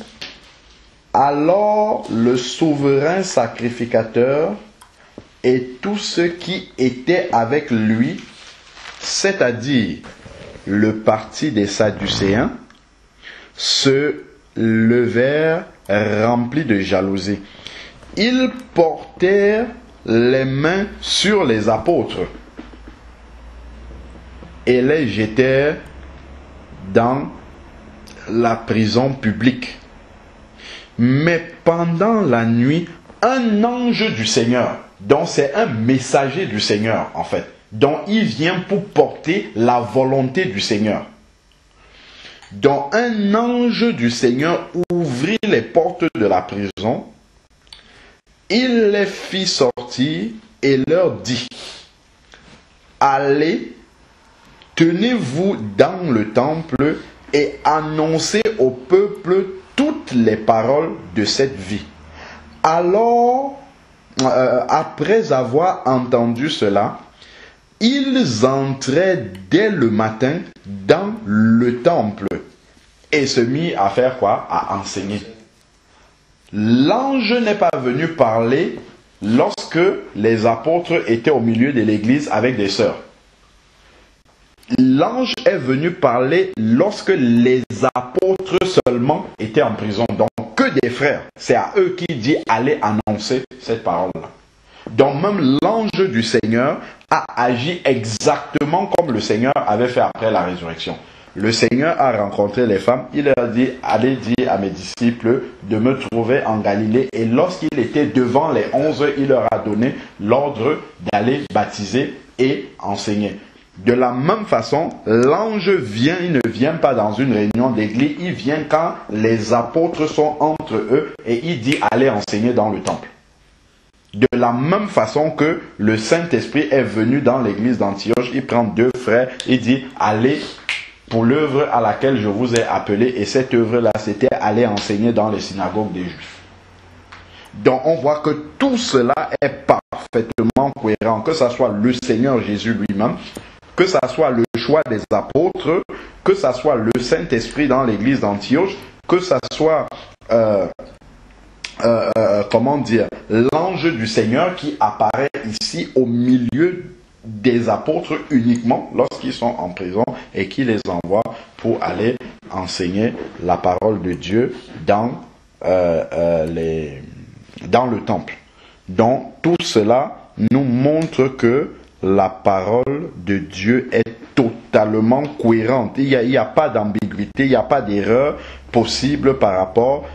Alors le souverain sacrificateur et tous ceux qui étaient avec lui, c'est-à-dire le parti des Sadducéens, se levèrent remplis de jalousie. Ils portèrent les mains sur les apôtres et les jetèrent dans la prison publique. Mais pendant la nuit, un ange du Seigneur, donc c'est un messager du Seigneur en fait, dont il vient pour porter la volonté du Seigneur. Donc un ange du Seigneur ouvrit les portes de la prison, il les fit sortir et leur dit, allez, tenez-vous dans le temple et annoncez au peuple toutes les paroles de cette vie. Alors, après avoir entendu cela, ils entraient dès le matin dans le temple et se mirent à faire quoi? À enseigner. L'ange n'est pas venu parler lorsque les apôtres étaient au milieu de l'église avec des sœurs. L'ange est venu parler lorsque les apôtres seulement étaient en prison. Donc que des frères. C'est à eux qu'il dit allez annoncer cette parole-là. Donc même l'ange du Seigneur a agi exactement comme le Seigneur avait fait après la résurrection. Le Seigneur a rencontré les femmes, il leur a dit, allez dire à mes disciples de me trouver en Galilée. Et lorsqu'il était devant les 11, il leur a donné l'ordre d'aller baptiser et enseigner. De la même façon, l'ange vient, il ne vient pas dans une réunion d'église, il vient quand les apôtres sont entre eux et il dit allez enseigner dans le temple. De la même façon que le Saint-Esprit est venu dans l'église d'Antioche, il prend 2 frères, il dit allez pour l'œuvre à laquelle je vous ai appelé, et cette œuvre-là c'était aller enseigner dans les synagogues des Juifs. Donc on voit que tout cela est parfaitement cohérent, que ce soit le Seigneur Jésus lui-même, que ce soit le choix des apôtres, que ce soit le Saint-Esprit dans l'église d'Antioche, que ce soit l'ange du Seigneur qui apparaît ici au milieu des apôtres uniquement lorsqu'ils sont en prison et qui les envoie pour aller enseigner la parole de Dieu dans le temple. Donc tout cela nous montre que la parole de Dieu est totalement cohérente. Il n'y a pas d'ambiguïté, il n'y a pas d'erreur possible par rapport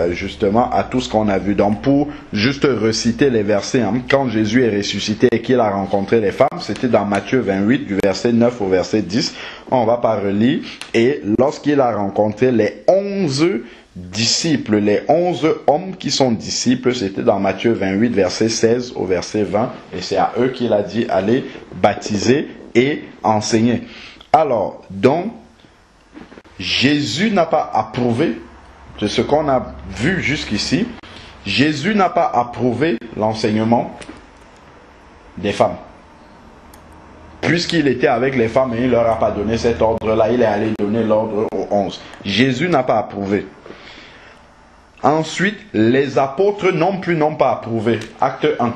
justement à tout ce qu'on a vu. Donc pour juste reciter les versets, quand Jésus est ressuscité et qu'il a rencontré les femmes, c'était dans Matthieu 28 du verset 9 au verset 10. On va pas relire. Et lorsqu'il a rencontré les 11 disciples, les 11 hommes qui sont disciples, c'était dans Matthieu 28 verset 16 au verset 20, et c'est à eux qu'il a dit allez baptiser et enseigner. Alors donc Jésus n'a pas approuvé de ce qu'on a vu jusqu'ici. Jésus n'a pas approuvé l'enseignement des femmes. Puisqu'il était avec les femmes et il ne leur a pas donné cet ordre-là, il est allé donner l'ordre aux 11. Jésus n'a pas approuvé. Ensuite, les apôtres non plus n'ont pas approuvé. Acte 1,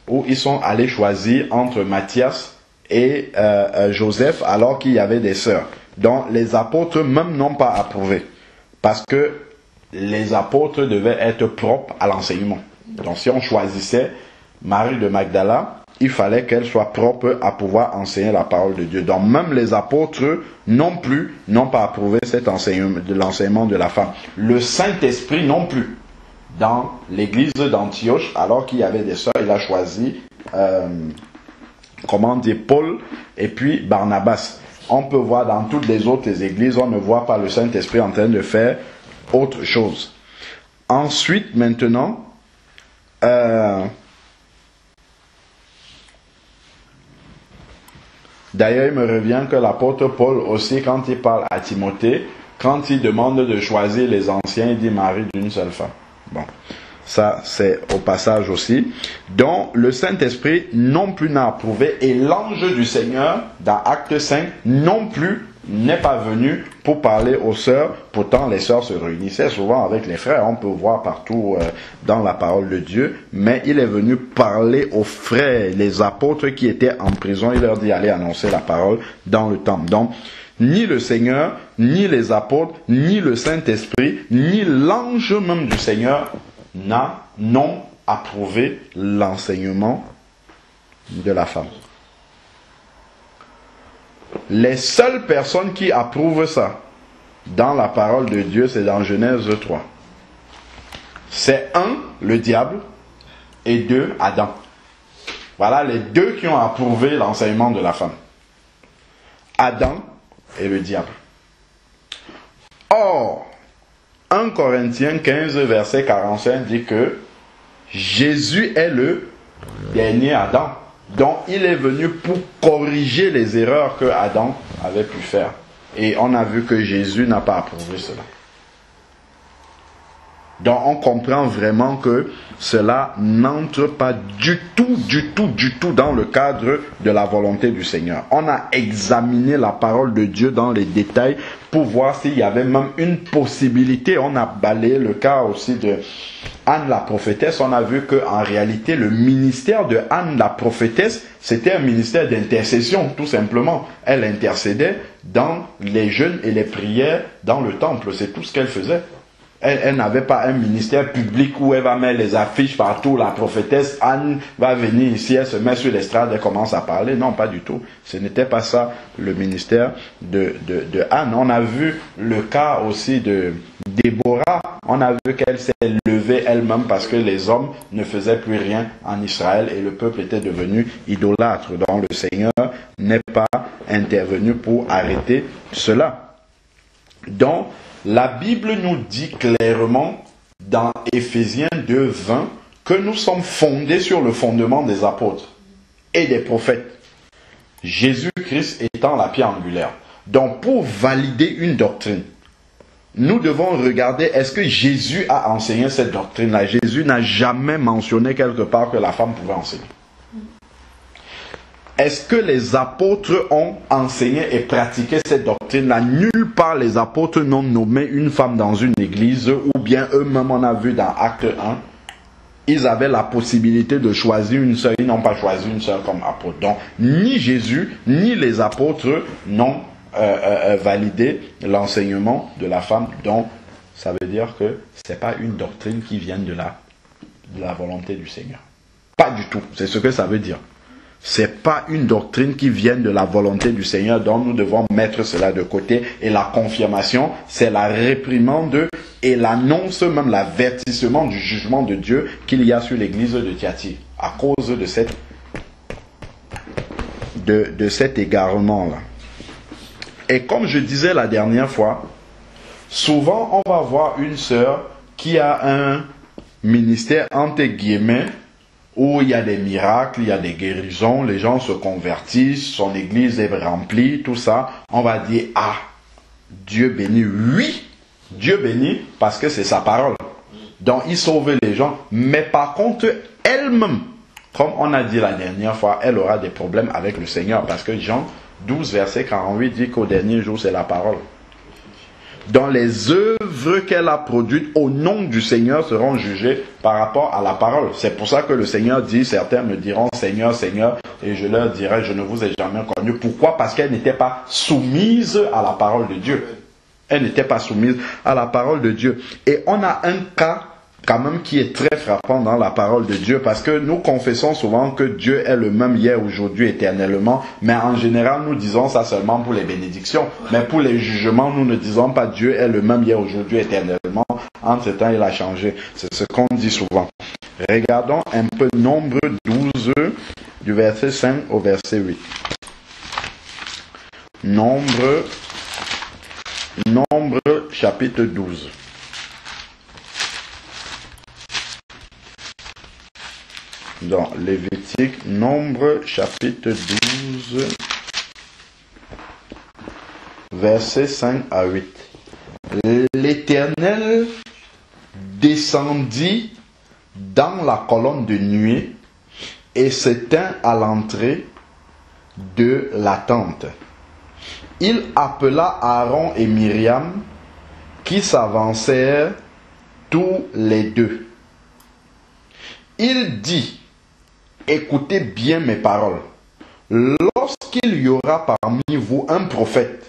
où ils sont allés choisir entre Matthias et Joseph alors qu'il y avait des sœurs. Donc les apôtres même n'ont pas approuvé. Parce que les apôtres devaient être propres à l'enseignement. Donc si on choisissait Marie de Magdala, il fallait qu'elle soit propre à pouvoir enseigner la parole de Dieu. Donc même les apôtres non plus n'ont pas approuvé cet enseignement, de l'enseignement de la femme. Le Saint-Esprit non plus. Dans l'église d'Antioche, alors qu'il y avait des sœurs, il a choisi Paul et puis Barnabas. On peut voir dans toutes les autres églises, on ne voit pas le Saint-Esprit en train de faire autre chose. Ensuite, maintenant, d'ailleurs, il me revient que l'apôtre Paul aussi, quand il parle à Timothée, quand il demande de choisir les anciens, il dit Marie d'une seule femme. Bon, ça c'est au passage aussi. Donc, le Saint-Esprit non plus n'a approuvé, et l'ange du Seigneur, dans Acte 5, non plus n'est pas venu pour parler aux sœurs. Pourtant, les sœurs se réunissaient souvent avec les frères. On peut voir partout dans la parole de Dieu. Mais il est venu parler aux frères, les apôtres qui étaient en prison. Il leur dit allez annoncer la parole dans le temple. Donc, ni le Seigneur, ni les apôtres, ni le Saint-Esprit, ni l'ange même du Seigneur n'ont approuvé l'enseignement de la femme. Les seules personnes qui approuvent ça dans la parole de Dieu, c'est dans Genèse 3. C'est 1, le diable, et 2, Adam. Voilà les deux qui ont approuvé l'enseignement de la femme. Adam et le diable. Or, 1 Corinthiens 15, verset 45 dit que Jésus est le dernier Adam. Donc, il est venu pour corriger les erreurs que Adam avait pu faire. Et on a vu que Jésus n'a pas approuvé cela. Donc, on comprend vraiment que cela n'entre pas du tout dans le cadre de la volonté du Seigneur. On a examiné la parole de Dieu dans les détails pour voir s'il y avait même une possibilité. On a balayé le cas aussi de Anne la prophétesse. On a vu qu'en réalité, le ministère de Anne la prophétesse, c'était un ministère d'intercession, tout simplement. Elle intercédait dans les jeûnes et les prières dans le temple. C'est tout ce qu'elle faisait. Elle n'avait pas un ministère public où elle va mettre les affiches partout. La prophétesse Anne va venir ici, elle se met sur l'estrade, elle commence à parler. Non, pas du tout. Ce n'était pas ça le ministère de Anne. On a vu le cas aussi de Déborah. On a vu qu'elle s'est levée elle-même parce que les hommes ne faisaient plus rien en Israël et le peuple était devenu idolâtre. Donc le Seigneur n'est pas intervenu pour arrêter cela. Donc, la Bible nous dit clairement dans Éphésiens 2:20 que nous sommes fondés sur le fondement des apôtres et des prophètes. Jésus-Christ étant la pierre angulaire. Donc, pour valider une doctrine, nous devons regarder est-ce que Jésus a enseigné cette doctrine-là. Jésus n'a jamais mentionné quelque part que la femme pouvait enseigner. Est-ce que les apôtres ont enseigné et pratiqué cette doctrine-là? Nulle part les apôtres n'ont nommé une femme dans une église, ou bien eux-mêmes, on a vu dans Acte 1, ils avaient la possibilité de choisir une sœur, ils n'ont pas choisi une sœur comme apôtre. Donc, ni Jésus, ni les apôtres n'ont validé l'enseignement de la femme. Donc, ça veut dire que ce n'est pas une doctrine qui vient de la volonté du Seigneur. Pas du tout, c'est ce que ça veut dire. C'est pas une doctrine qui vient de la volonté du Seigneur, donc nous devons mettre cela de côté. Et la confirmation, c'est la réprimande et l'annonce, même l'avertissement du jugement de Dieu qu'il y a sur l'église de Thyatire, à cause de cet égarement-là. Et comme je disais la dernière fois, souvent on va voir une sœur qui a un ministère entre guillemets, où il y a des miracles, il y a des guérisons, les gens se convertissent, son église est remplie, tout ça. On va dire, ah, Dieu bénit, oui, Dieu bénit parce que c'est sa parole. Donc il sauve les gens, mais par contre, elle-même, comme on a dit la dernière fois, elle aura des problèmes avec le Seigneur parce que Jean 12, verset 48 dit qu'au dernier jour, c'est la parole. Dans les œuvres qu'elle a produites au nom du Seigneur seront jugées par rapport à la parole. C'est pour ça que le Seigneur dit, certains me diront Seigneur, Seigneur, et je leur dirai, je ne vous ai jamais connu. Pourquoi? Parce qu'elle n'était pas soumise à la parole de Dieu. Elle n'était pas soumise à la parole de Dieu. Et on a un cas quand même qui est très frappant dans la parole de Dieu, parce que nous confessons souvent que Dieu est le même hier, aujourd'hui, éternellement, mais en général nous disons ça seulement pour les bénédictions, mais pour les jugements nous ne disons pas Dieu est le même hier, aujourd'hui, éternellement, entre temps il a changé. C'est ce qu'on dit souvent. Regardons un peu Nombre 12 du verset 5 au verset 8. Nombre chapitre 12. Dans Lévitique, Nombre chapitre 12, versets 5 à 8. L'Éternel descendit dans la colonne de nuée et s'éteint à l'entrée de la tente. Il appela Aaron et Myriam qui s'avancèrent tous les deux. Il dit: écoutez bien mes paroles. Lorsqu'il y aura parmi vous un prophète,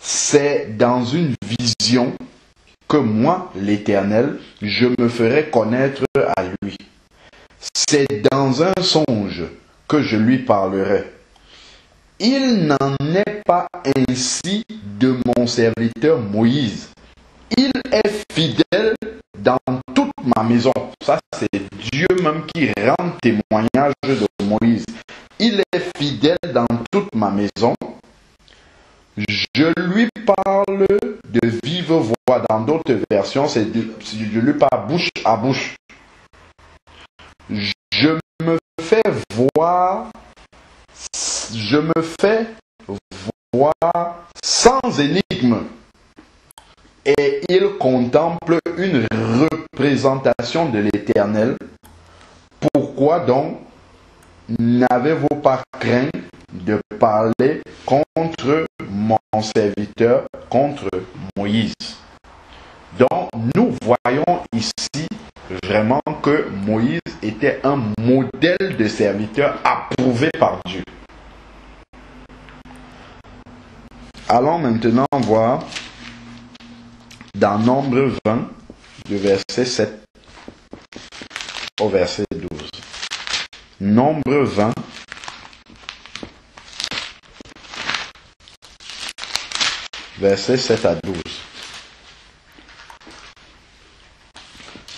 c'est dans une vision que moi, l'Éternel, je me ferai connaître à lui. C'est dans un songe que je lui parlerai. Il n'en est pas ainsi de mon serviteur Moïse. Il est fidèle dans toute ma maison. Ça, c'est Dieu même qui rend témoignage de Moïse. Il est fidèle dans toute ma maison. Je lui parle de vive voix. Dans d'autres versions, je lui parle bouche à bouche. Je me fais voir sans énigme. Et il contemple une représentation de l'Éternel. Pourquoi donc n'avez-vous pas craint de parler contre mon serviteur, contre Moïse? Donc nous voyons ici vraiment que Moïse était un modèle de serviteur approuvé par Dieu. Allons maintenant voir dans Nombre 20, du verset 7 au verset 12. Nombre 20, verset 7 à 12.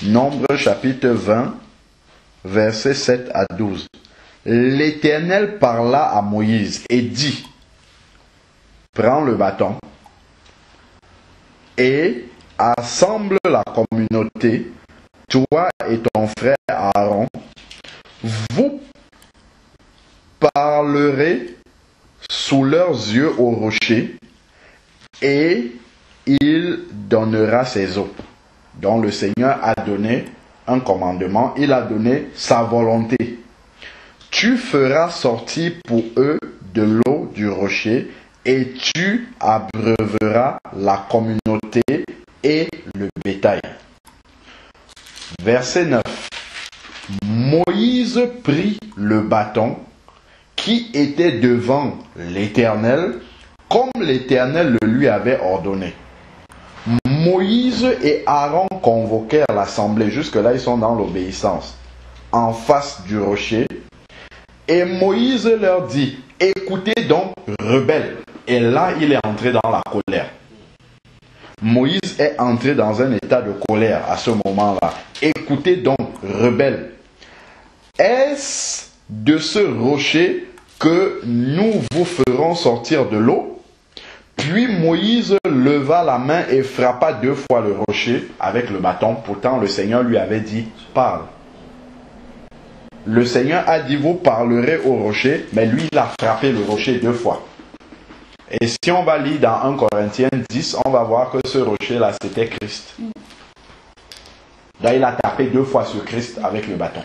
Nombre chapitre 20, verset 7 à 12. L'Éternel parla à Moïse et dit, prends le bâton et assemble la communauté, toi et ton frère Aaron. Vous parlerez sous leurs yeux au rocher et il donnera ses eaux. Donc le Seigneur a donné un commandement, il a donné sa volonté. Tu feras sortir pour eux de l'eau du rocher et tu abreuveras la communauté et le bétail. Verset 9. Moïse prit le bâton qui était devant l'Éternel, comme l'Éternel le lui avait ordonné. Moïse et Aaron convoquèrent l'assemblée, jusque-là ils sont dans l'obéissance, en face du rocher. Et Moïse leur dit, écoutez donc, rebelles. Et là, il est entré dans la colère. Moïse est entré dans un état de colère à ce moment-là. Écoutez donc, rebelles. Est-ce de ce rocher que nous vous ferons sortir de l'eau? Puis Moïse leva la main et frappa 2 fois le rocher avec le bâton. Pourtant, le Seigneur lui avait dit, parle. Le Seigneur a dit, vous parlerez au rocher, mais lui, il a frappé le rocher 2 fois. Et si on va lire dans 1 Corinthiens 10, on va voir que ce rocher-là, c'était Christ. Là, il a tapé 2 fois sur Christ avec le bâton.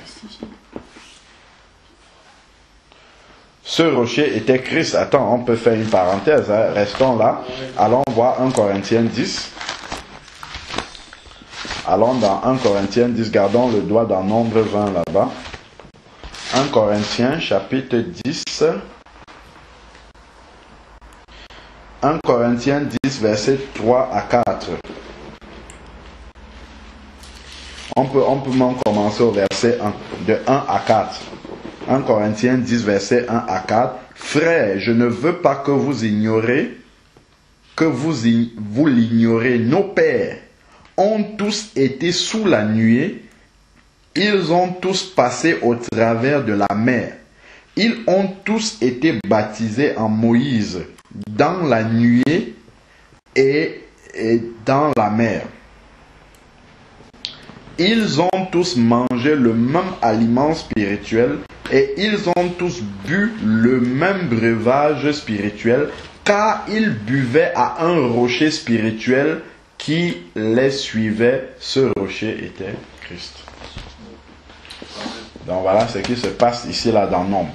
Ce rocher était Christ. Attends, on peut faire une parenthèse, hein. Restons là. Allons voir 1 Corinthiens 10. Allons dans 1 Corinthiens 10, gardons le doigt dans Nombre 20 là-bas. 1 Corinthiens chapitre 10. 1 Corinthiens 10, versets 3 à 4. On peut même commencer au verset 1, de 1 à 4. 1 Corinthiens 10, verset 1 à 4. Frères, je ne veux pas que vous ignorez, vous l'ignorez. Nos pères ont tous été sous la nuée. Ils ont tous passé au travers de la mer. Ils ont tous été baptisés en Moïse, dans la nuée et dans la mer. Ils ont tous mangé le même aliment spirituel et ils ont tous bu le même breuvage spirituel, car ils buvaient à un rocher spirituel qui les suivait. Ce rocher était Christ. Donc voilà ce qui se passe ici là dans Nombre.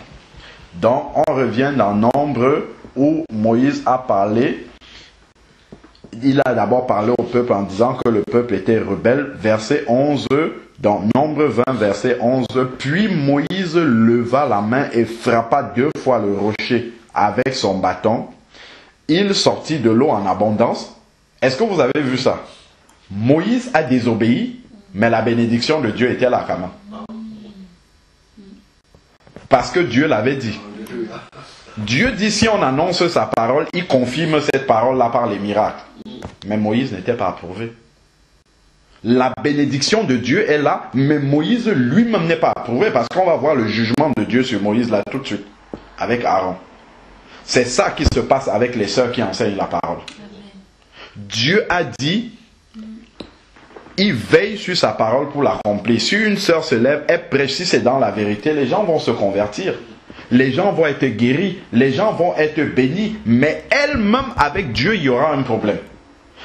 Donc on revient dans Nombre où Moïse a parlé. Il a d'abord parlé au peuple en disant que le peuple était rebelle. Verset 11, dans Nombre 20, verset 11. Puis Moïse leva la main et frappa 2 fois le rocher avec son bâton. Il sortit de l'eau en abondance. Est-ce que vous avez vu ça? Moïse a désobéi, mais la bénédiction de Dieu était là quand même. Parce que Dieu l'avait dit. Dieu dit, si on annonce sa parole, il confirme cette parole-là par les miracles. Mais Moïse n'était pas approuvé. La bénédiction de Dieu est là, mais Moïse lui-même n'est pas approuvé, parce qu'on va voir le jugement de Dieu sur Moïse là tout de suite, avec Aaron. C'est ça qui se passe avec les sœurs qui enseignent la parole. Dieu a dit, il veille sur sa parole pour l'accomplir. Si une sœur se lève, elle prêche, si c'est dans la vérité, les gens vont se convertir. Les gens vont être guéris, les gens vont être bénis, mais elle-même avec Dieu, il y aura un problème.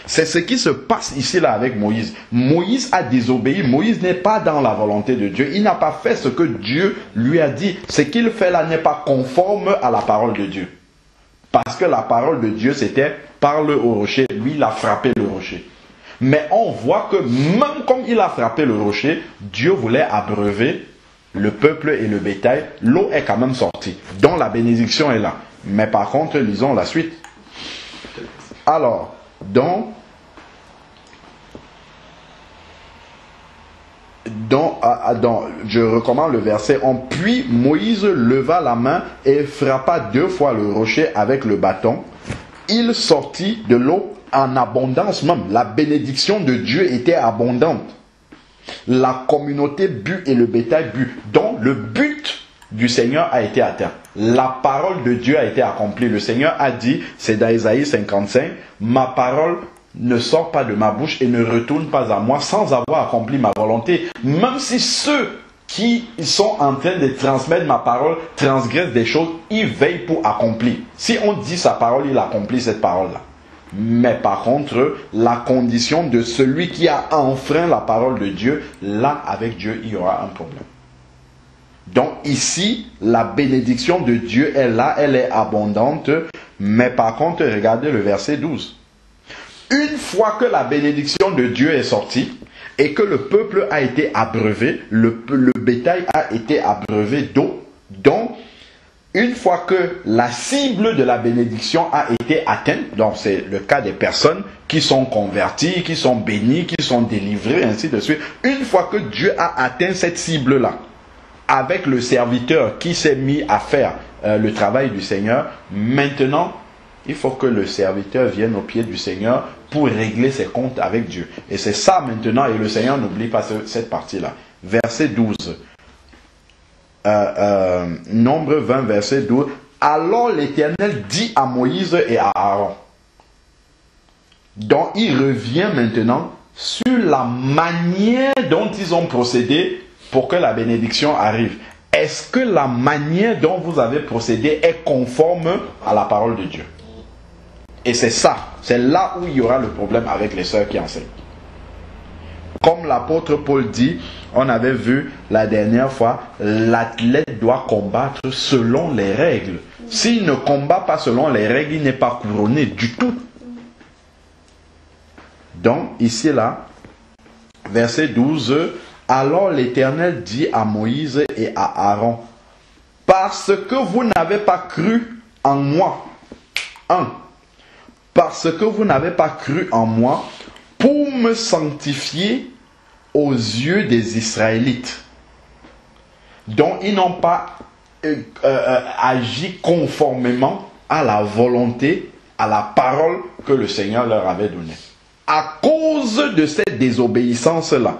C'est ce qui se passe ici là avec Moïse. Moïse a désobéi, Moïse n'est pas dans la volonté de Dieu, il n'a pas fait ce que Dieu lui a dit. Ce qu'il fait là n'est pas conforme à la parole de Dieu. Parce que la parole de Dieu c'était parle au rocher, lui il a frappé le rocher. Mais on voit que même comme il a frappé le rocher, Dieu voulait abreuver le peuple et le bétail. L'eau est quand même sortie, donc la bénédiction est là. Mais par contre, lisons la suite. Alors, donc, je recommande le verset 11. Puis Moïse leva la main et frappa 2 fois le rocher avec le bâton. Il sortit de l'eau en abondance même. La bénédiction de Dieu était abondante. La communauté but et le bétail but. Donc le but du Seigneur a été atteint. La parole de Dieu a été accomplie. Le Seigneur a dit, c'est dans Isaïe 55, ma parole ne sort pas de ma bouche et ne retourne pas à moi sans avoir accompli ma volonté. Même si ceux qui sont en train de transmettre ma parole transgressent des choses, ils veillent pour accomplir. Si on dit sa parole, il accomplit cette parole-là. Mais par contre, la condition de celui qui a enfreint la parole de Dieu, là, avec Dieu, il y aura un problème. Donc ici, la bénédiction de Dieu est là, elle est abondante. Mais par contre, regardez le verset 12. Une fois que la bénédiction de Dieu est sortie et que le peuple a été abreuvé, le bétail a été abreuvé d'eau, donc une fois que la cible de la bénédiction a été atteinte, donc c'est le cas des personnes qui sont converties, qui sont bénies, qui sont délivrées, ainsi de suite, une fois que Dieu a atteint cette cible-là, avec le serviteur qui s'est mis à faire le travail du Seigneur, maintenant, il faut que le serviteur vienne au pied du Seigneur pour régler ses comptes avec Dieu. Et c'est ça maintenant, et le Seigneur n'oublie pas cette partie-là. Verset 12. Nombre 20, verset 12. Alors l'Éternel dit à Moïse et à Aaron. Donc il revient maintenant sur la manière dont ils ont procédé pour que la bénédiction arrive. Est-ce que la manière dont vous avez procédé est conforme à la parole de Dieu? Et c'est ça, c'est là où il y aura le problème avec les sœurs qui enseignent. Comme l'apôtre Paul dit, on avait vu la dernière fois, l'athlète doit combattre selon les règles. S'il ne combat pas selon les règles, il n'est pas couronné du tout. Donc, ici là, verset 12, alors l'Éternel dit à Moïse et à Aaron, parce que vous n'avez pas cru en moi. 1. Parce que vous n'avez pas cru en moi pour me sanctifier aux yeux des Israélites. Donc ils n'ont pas agi conformément à la volonté, à la parole que le Seigneur leur avait donnée. À cause de cette désobéissance-là,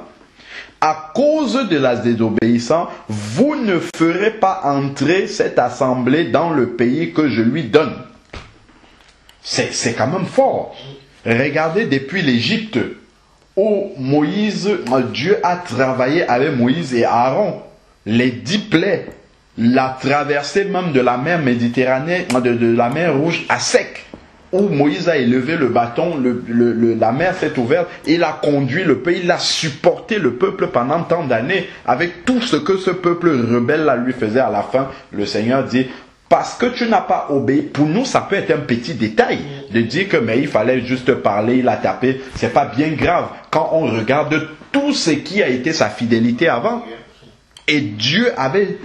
à cause de la désobéissance, vous ne ferez pas entrer cette assemblée dans le pays que je lui donne. C'est quand même fort. Regardez depuis l'Égypte, où Dieu a travaillé avec Moïse et Aaron. Les 10 plaies, la traversée même de la mer Méditerranée, de la mer Rouge à sec, où Moïse a élevé le bâton, la mer s'est ouverte, il a conduit le pays, il a supporté le peuple pendant tant d'années, avec tout ce que ce peuple rebelle là lui faisait. À la fin, le Seigneur dit, parce que tu n'as pas obéi, pour nous ça peut être un petit détail, de dire que mais il fallait juste parler, il a tapé, c'est pas bien grave, quand on regarde tout ce qui a été sa fidélité avant. Et Dieu avait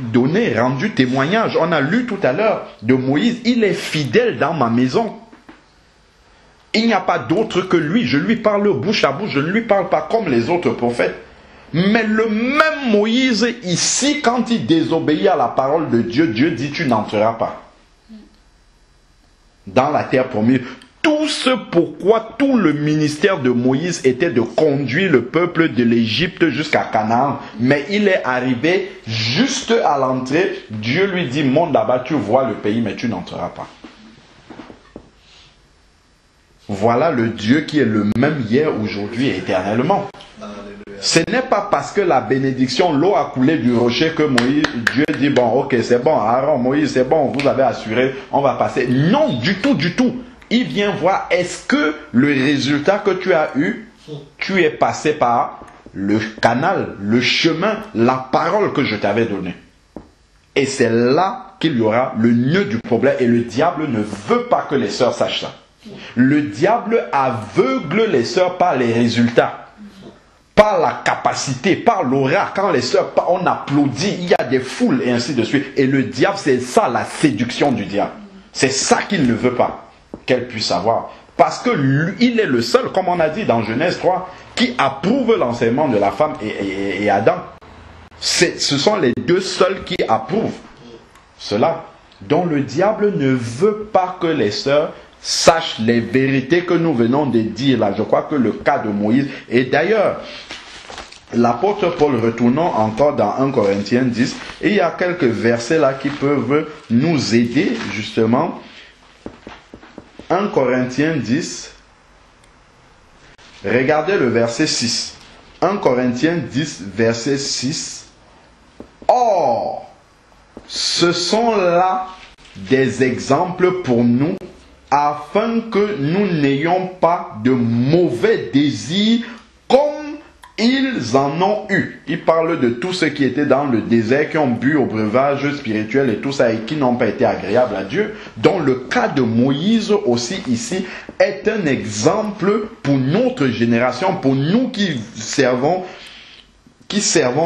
rendu témoignage, on a lu tout à l'heure de Moïse, il est fidèle dans ma maison. Il n'y a pas d'autre que lui, je lui parle bouche à bouche, je ne lui parle pas comme les autres prophètes. Mais le même Moïse, ici, quand il désobéit à la parole de Dieu, Dieu dit, tu n'entreras pas dans la terre promise. Tout ce pourquoi tout le ministère de Moïse était de conduire le peuple de l'Égypte jusqu'à Canaan. Mais il est arrivé juste à l'entrée, Dieu lui dit, monte là-bas, tu vois le pays, mais tu n'entreras pas. Voilà le Dieu qui est le même hier, aujourd'hui et éternellement. Ce n'est pas parce que la bénédiction, l'eau a coulé du rocher que Dieu dit, bon, ok, c'est bon, Aaron, Moïse, c'est bon, vous avez assuré, on va passer. Non, du tout, du tout. Il vient voir, est-ce que le résultat que tu as eu, tu es passé par le canal, le chemin, la parole que je t'avais donnée. Et c'est là qu'il y aura le nœud du problème. Et le diable ne veut pas que les sœurs sachent ça. Le diable aveugle les sœurs par les résultats, par la capacité, par l'aura. Quand les sœurs, on applaudit, il y a des foules et ainsi de suite. Et le diable, c'est ça la séduction du diable. C'est ça qu'il ne veut pas qu'elle puisse avoir. Parce que lui, il est le seul, comme on a dit dans Genèse 3, qui approuve l'enseignement de la femme et Adam. Ce sont les deux seuls qui approuvent cela. Donc le diable ne veut pas que les sœurs sachent les vérités que nous venons de dire là. Je crois que le cas de Moïse, et d'ailleurs, l'apôtre Paul, retournons encore dans 1 Corinthiens 10, et il y a quelques versets là qui peuvent nous aider justement. 1 Corinthiens 10, regardez le verset 6. 1 Corinthiens 10, verset 6. Or, ce sont là des exemples pour nous, afin que nous n'ayons pas de mauvais désirs comme ils en ont eu. Il parle de tous ceux qui étaient dans le désert, qui ont bu au breuvage spirituel et tout ça, et qui n'ont pas été agréables à Dieu. Donc le cas de Moïse aussi ici est un exemple pour notre génération, pour nous qui servons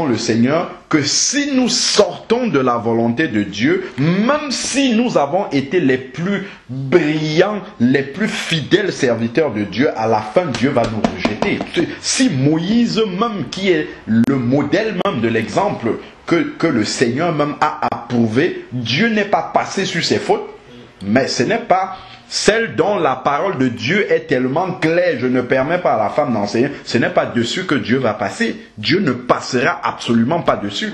le Seigneur, que si nous sortons de la volonté de Dieu, même si nous avons été les plus brillants, les plus fidèles serviteurs de Dieu, à la fin Dieu va nous rejeter. Si Moïse même, qui est le modèle même de l'exemple que le Seigneur même a approuvé, Dieu n'est pas passé sur ses fautes, mais ce n'est pas celle dont la parole de Dieu est tellement claire, je ne permets pas à la femme d'enseigner, ce n'est pas dessus que Dieu va passer. Dieu ne passera absolument pas dessus.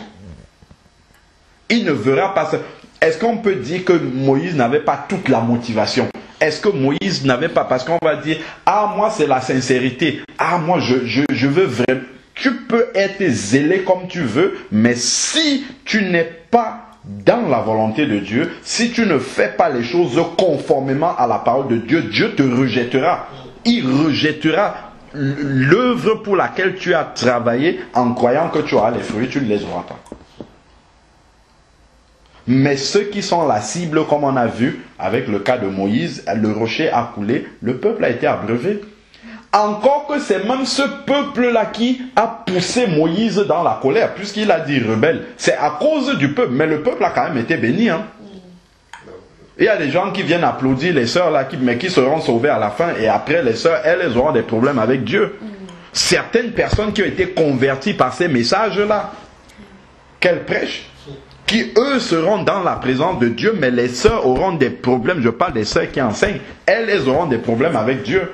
Il ne verra pas ça. Est-ce qu'on peut dire que Moïse n'avait pas toute la motivation? Est-ce que Moïse n'avait pas, parce qu'on va dire, ah moi c'est la sincérité, ah moi je veux vraiment. Tu peux être zélé comme tu veux, mais si tu n'es pas dans la volonté de Dieu, si tu ne fais pas les choses conformément à la parole de Dieu, Dieu te rejettera. Il rejettera l'œuvre pour laquelle tu as travaillé en croyant que tu auras les fruits, tu ne les auras pas. Mais ceux qui sont la cible, comme on a vu avec le cas de Moïse, le rocher a coulé, le peuple a été abreuvé. Encore que c'est même ce peuple-là qui a poussé Moïse dans la colère, puisqu'il a dit rebelle. C'est à cause du peuple, mais le peuple a quand même été béni. Hein. Il y a des gens qui viennent applaudir les sœurs là, mais qui seront sauvées à la fin, et après les sœurs, elles auront des problèmes avec Dieu. Certaines personnes qui ont été converties par ces messages-là, qu'elles prêchent, qui eux seront dans la présence de Dieu, mais les sœurs auront des problèmes. Je parle des sœurs qui enseignent, elles auront des problèmes avec Dieu.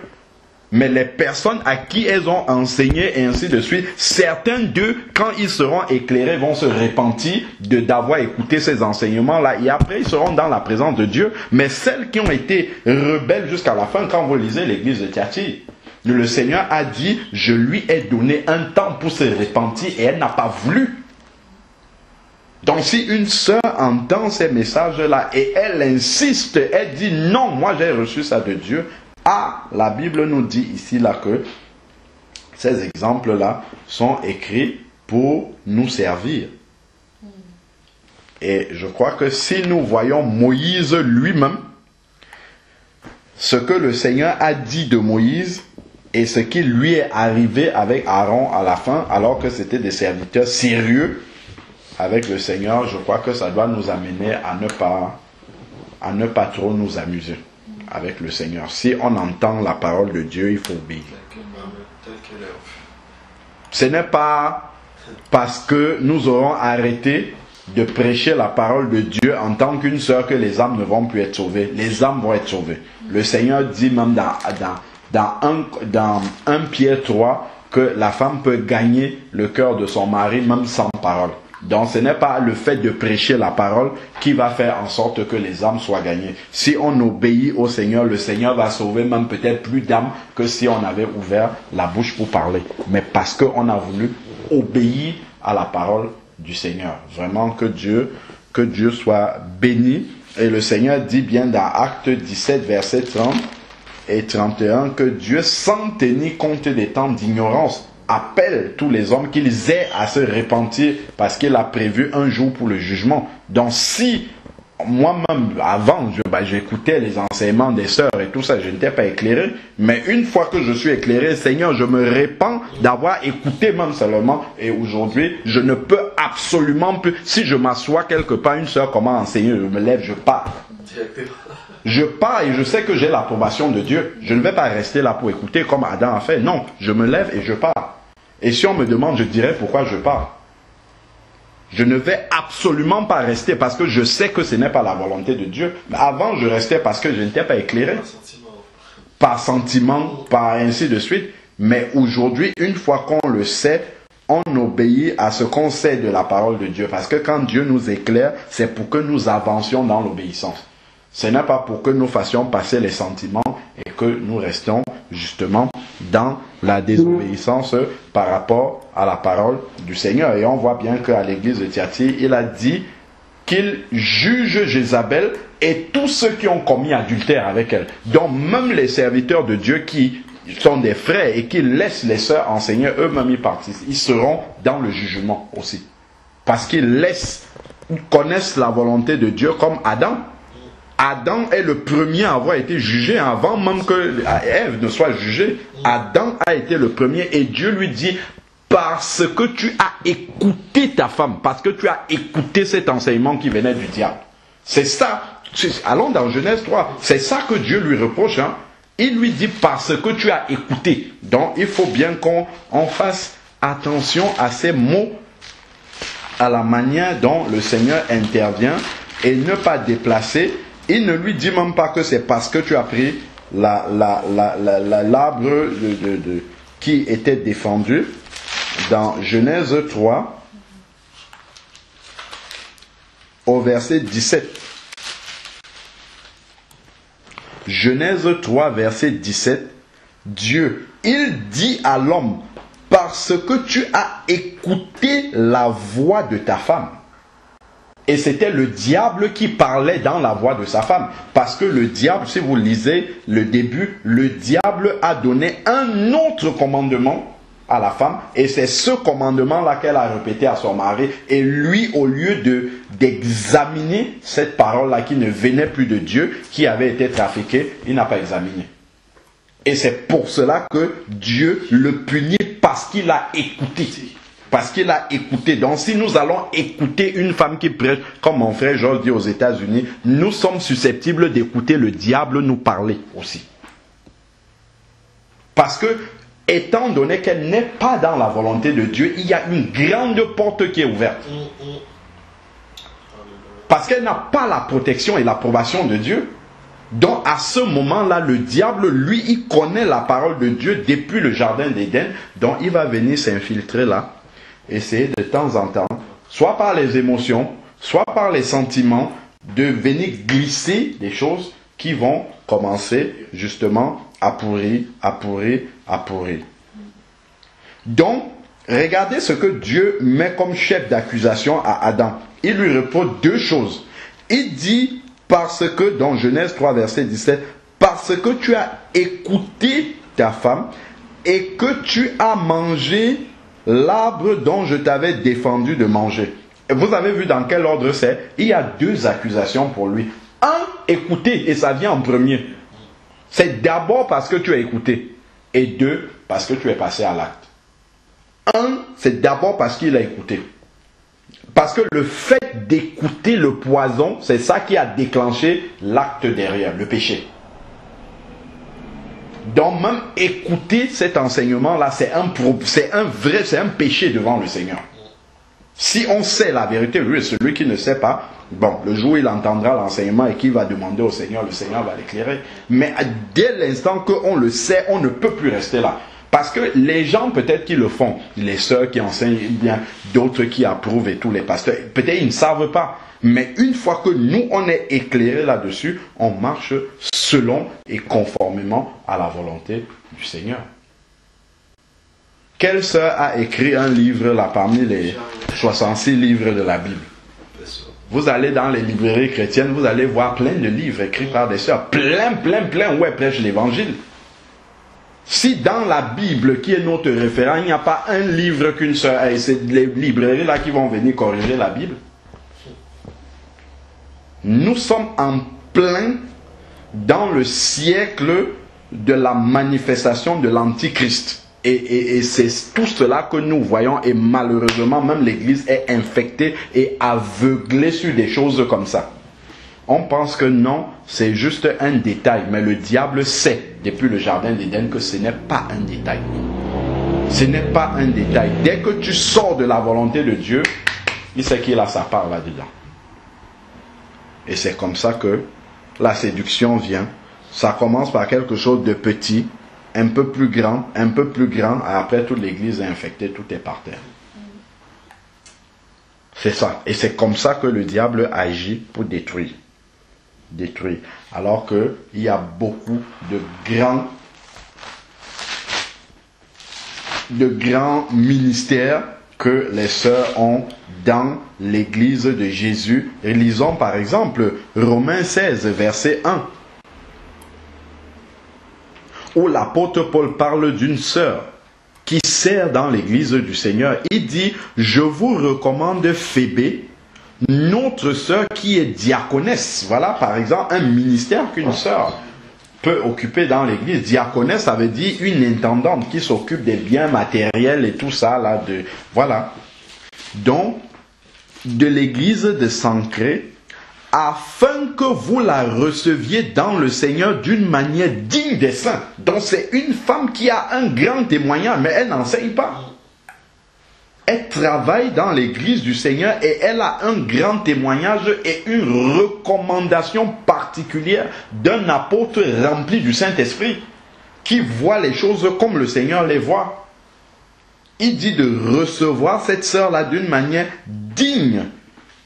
Mais les personnes à qui elles ont enseigné et ainsi de suite, certains d'eux, quand ils seront éclairés, vont se repentir d'avoir écouté ces enseignements-là. Et après, ils seront dans la présence de Dieu. Mais celles qui ont été rebelles jusqu'à la fin, quand vous lisez l'église de Thyatire, le Seigneur a dit, je lui ai donné un temps pour se repentir et elle n'a pas voulu. Donc si une sœur entend ces messages-là et elle insiste, elle dit, non, moi j'ai reçu ça de Dieu. Ah, la Bible nous dit ici là que ces exemples-là sont écrits pour nous servir. Et je crois que si nous voyons Moïse lui-même, ce que le Seigneur a dit de Moïse et ce qui lui est arrivé avec Aaron à la fin, alors que c'était des serviteurs sérieux avec le Seigneur, je crois que ça doit nous amener à ne pas trop nous amuser avec le Seigneur. Si on entend la parole de Dieu, il faut obéir. Ce n'est pas parce que nous aurons arrêté de prêcher la parole de Dieu en tant qu'une sœur que les âmes ne vont plus être sauvées. Les âmes vont être sauvées. Le Seigneur dit même dans 1 Pierre 3 que la femme peut gagner le cœur de son mari même sans parole. Donc ce n'est pas le fait de prêcher la parole qui va faire en sorte que les âmes soient gagnées. Si on obéit au Seigneur, le Seigneur va sauver même peut-être plus d'âmes que si on avait ouvert la bouche pour parler. Mais parce qu'on a voulu obéir à la parole du Seigneur. Vraiment que Dieu soit béni. Et le Seigneur dit bien dans Actes 17, versets 30 et 31 que Dieu, sans tenir compte des temps d'ignorance, appelle tous les hommes qu'ils aient à se repentir parce qu'il a prévu un jour pour le jugement. Donc si moi-même, avant, j'écoutais les enseignements des sœurs et tout ça, je n'étais pas éclairé. Mais une fois que je suis éclairé, Seigneur, je me répands d'avoir écouté même seulement. Et aujourd'hui, je ne peux absolument plus. Si je m'assois quelque part, une sœur commence à enseigner, je me lève, je pars. Je pars et je sais que j'ai l'approbation de Dieu. Je ne vais pas rester là pour écouter comme Adam a fait. Non, je me lève et je pars. Et si on me demande, je dirai pourquoi je pars. Je ne vais absolument pas rester parce que je sais que ce n'est pas la volonté de Dieu. Mais avant, je restais parce que je n'étais pas éclairé. Par sentiment, par ainsi de suite. Mais aujourd'hui, une fois qu'on le sait, on obéit à ce qu'on sait de la parole de Dieu. Parce que quand Dieu nous éclaire, c'est pour que nous avancions dans l'obéissance. Ce n'est pas pour que nous fassions passer les sentiments et que nous restions justement dans la désobéissance par rapport à la parole du Seigneur. Et on voit bien qu'à l'église de Thyatire, il a dit qu'il juge Jézabel et tous ceux qui ont commis adultère avec elle. Donc même les serviteurs de Dieu qui sont des frères et qui laissent les sœurs enseigner, eux-mêmes ils participent. Ils seront dans le jugement aussi. Parce qu'ils connaissent la volonté de Dieu comme Adam. Adam est le premier à avoir été jugé avant même que Ève ne soit jugée. Adam a été le premier et Dieu lui dit, parce que tu as écouté ta femme, parce que tu as écouté cet enseignement qui venait du diable. C'est ça, allons dans Genèse 3, c'est ça que Dieu lui reproche. Il lui dit, parce que tu as écouté. Donc il faut bien qu'on fasse attention à ces mots, à la manière dont le Seigneur intervient et ne pas déplacer. Il ne lui dit même pas que c'est parce que tu as pris l'arbre qui était défendu. Dans Genèse 3, au verset 17. Genèse 3, verset 17. Dieu, il dit à l'homme, parce que tu as écouté la voix de ta femme. Et c'était le diable qui parlait dans la voix de sa femme. Parce que le diable, si vous lisez le début, le diable a donné un autre commandement à la femme. Et c'est ce commandement-là qu'elle a répété à son mari. Et lui, au lieu d'examiner cette parole-là qui ne venait plus de Dieu, qui avait été trafiquée, il n'a pas examiné. Et c'est pour cela que Dieu le punit parce qu'il a écouté. Parce qu'il a écouté. Donc si nous allons écouter une femme qui prêche, comme mon frère Georges dit aux États-Unis, nous sommes susceptibles d'écouter le diable nous parler aussi. Parce que, étant donné qu'elle n'est pas dans la volonté de Dieu, il y a une grande porte qui est ouverte. Parce qu'elle n'a pas la protection et l'approbation de Dieu. Donc à ce moment-là, le diable, lui, il connaît la parole de Dieu depuis le jardin d'Éden. Donc il va venir s'infiltrer là. Essayer de temps en temps, soit par les émotions, soit par les sentiments, de venir glisser des choses qui vont commencer justement à pourrir. Donc, regardez ce que Dieu met comme chef d'accusation à Adam. Il lui reproche deux choses. Il dit, parce que, dans Genèse 3, verset 17, parce que tu as écouté ta femme et que tu as mangé l'arbre dont je t'avais défendu de manger. Et vous avez vu dans quel ordre c'est? Il y a deux accusations pour lui. Un, écouter, et ça vient en premier. C'est d'abord parce que tu as écouté. Et deux, parce que tu es passé à l'acte. Un, c'est d'abord parce qu'il a écouté. Parce que le fait d'écouter le poison, c'est ça qui a déclenché l'acte derrière, le péché. Donc même écouter cet enseignement-là, c'est un péché devant le Seigneur. Si on sait la vérité, lui, celui qui ne sait pas, bon, le jour où il entendra l'enseignement et qu'il va demander au Seigneur, le Seigneur va l'éclairer. Mais dès l'instant qu'on le sait, on ne peut plus rester là. Parce que les gens peut-être qui le font, les sœurs qui enseignent bien, d'autres qui approuvent et tous les pasteurs, peut-être ils ne savent pas. Mais une fois que nous, on est éclairés là-dessus, on marche selon et conformément à la volonté du Seigneur. Quelle sœur a écrit un livre là parmi les 66 livres de la Bible? Vous allez dans les librairies chrétiennes, vous allez voir plein de livres écrits par des sœurs. Plein, où elles prêchent l'évangile. Si dans la Bible, qui est notre référent, il n'y a pas un livre qu'une sœur a, et c'est les librairies là qui vont venir corriger la Bible. Nous sommes en plein dans le siècle de la manifestation de l'Antichrist. Et c'est tout cela que nous voyons, et malheureusement même l'Église est infectée et aveuglée sur des choses comme ça. On pense que non, c'est juste un détail, mais le diable sait depuis le jardin d'Éden que ce n'est pas un détail. Ce n'est pas un détail. Dès que tu sors de la volonté de Dieu, il sait qu'il a sa part là-dedans. Et c'est comme ça que la séduction vient. Ça commence par quelque chose de petit, un peu plus grand, et après toute l'église est infectée, tout est par terre. C'est ça. Et c'est comme ça que le diable agit pour détruire. Alors qu'il y a beaucoup de grands ministères que les sœurs ont dans l'église de Jésus. Et lisons par exemple Romains 16, verset 1. Où l'apôtre Paul parle d'une sœur qui sert dans l'église du Seigneur. Il dit, je vous recommande Phébé, notre sœur qui est diaconesse. Voilà par exemple un ministère qu'une sœur peut occuper dans l'église. Diaconesse, ça veut dire une intendante qui s'occupe des biens matériels et tout ça là. Voilà. Donc, de l'église de Sancré, afin que vous la receviez dans le Seigneur d'une manière digne des saints. Donc c'est une femme qui a un grand témoignage, mais elle n'enseigne pas. Elle travaille dans l'église du Seigneur et elle a un grand témoignage et une recommandation particulière d'un apôtre rempli du Saint-Esprit, qui voit les choses comme le Seigneur les voit. Il dit de recevoir cette sœur-là d'une manière digne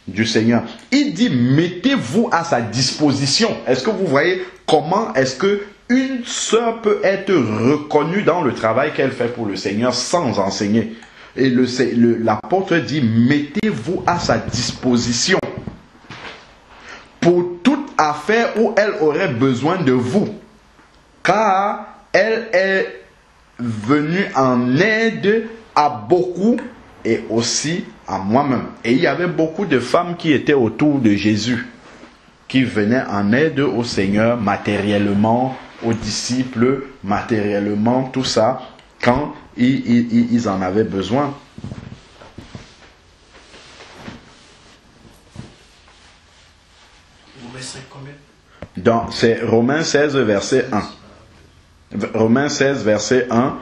du Seigneur. Il dit, mettez-vous à sa disposition. Est-ce que vous voyez comment est-ce que une sœur peut être reconnue dans le travail qu'elle fait pour le Seigneur sans enseigner? Et l'apôtre dit, mettez-vous à sa disposition pour toute affaire où elle aurait besoin de vous, car elle est venue en aide à beaucoup et aussi à moi-même. Et il y avait beaucoup de femmes qui étaient autour de Jésus, qui venaient en aide au Seigneur matériellement, aux disciples matériellement, tout ça, quand ils en avaient besoin. Romains 5 combien? Donc, c'est Romains 16, verset 1. Romains 16, verset 1,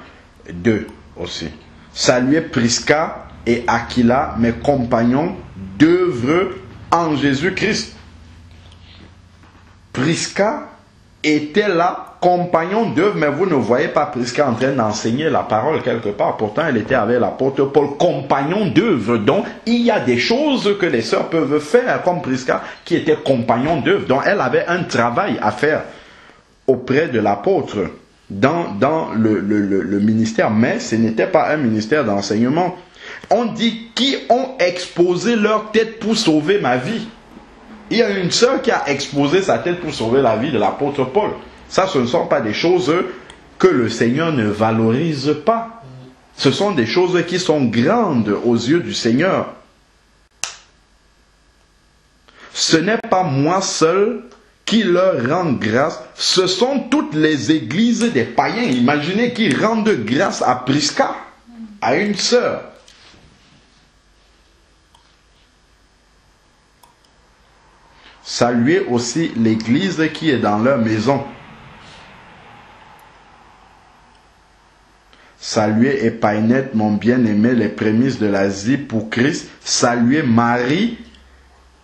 2 aussi. Saluez Prisca et Aquila, mes compagnons d'œuvre en Jésus-Christ. Prisca était là, compagnon d'œuvre, mais vous ne voyez pas Prisca en train d'enseigner la parole quelque part. Pourtant, elle était avec l'apôtre Paul, compagnon d'œuvre. Donc, il y a des choses que les sœurs peuvent faire, comme Prisca, qui était compagnon d'œuvre. Donc, elle avait un travail à faire auprès de l'apôtre dans le ministère, mais ce n'était pas un ministère d'enseignement. On dit qui ont exposé leur tête pour sauver ma vie. Il y a une sœur qui a exposé sa tête pour sauver la vie de l'apôtre Paul. Ça, ce ne sont pas des choses que le Seigneur ne valorise pas. Ce sont des choses qui sont grandes aux yeux du Seigneur. Ce n'est pas moi seul qui leur rend grâce, ce sont toutes les églises des païens. Imaginez qu'ils rendent grâce à Prisca, à une sœur. Saluez aussi l'église qui est dans leur maison. Saluez Épaïnette, mon bien-aimé, les prémices de l'Asie pour Christ. Saluez Marie,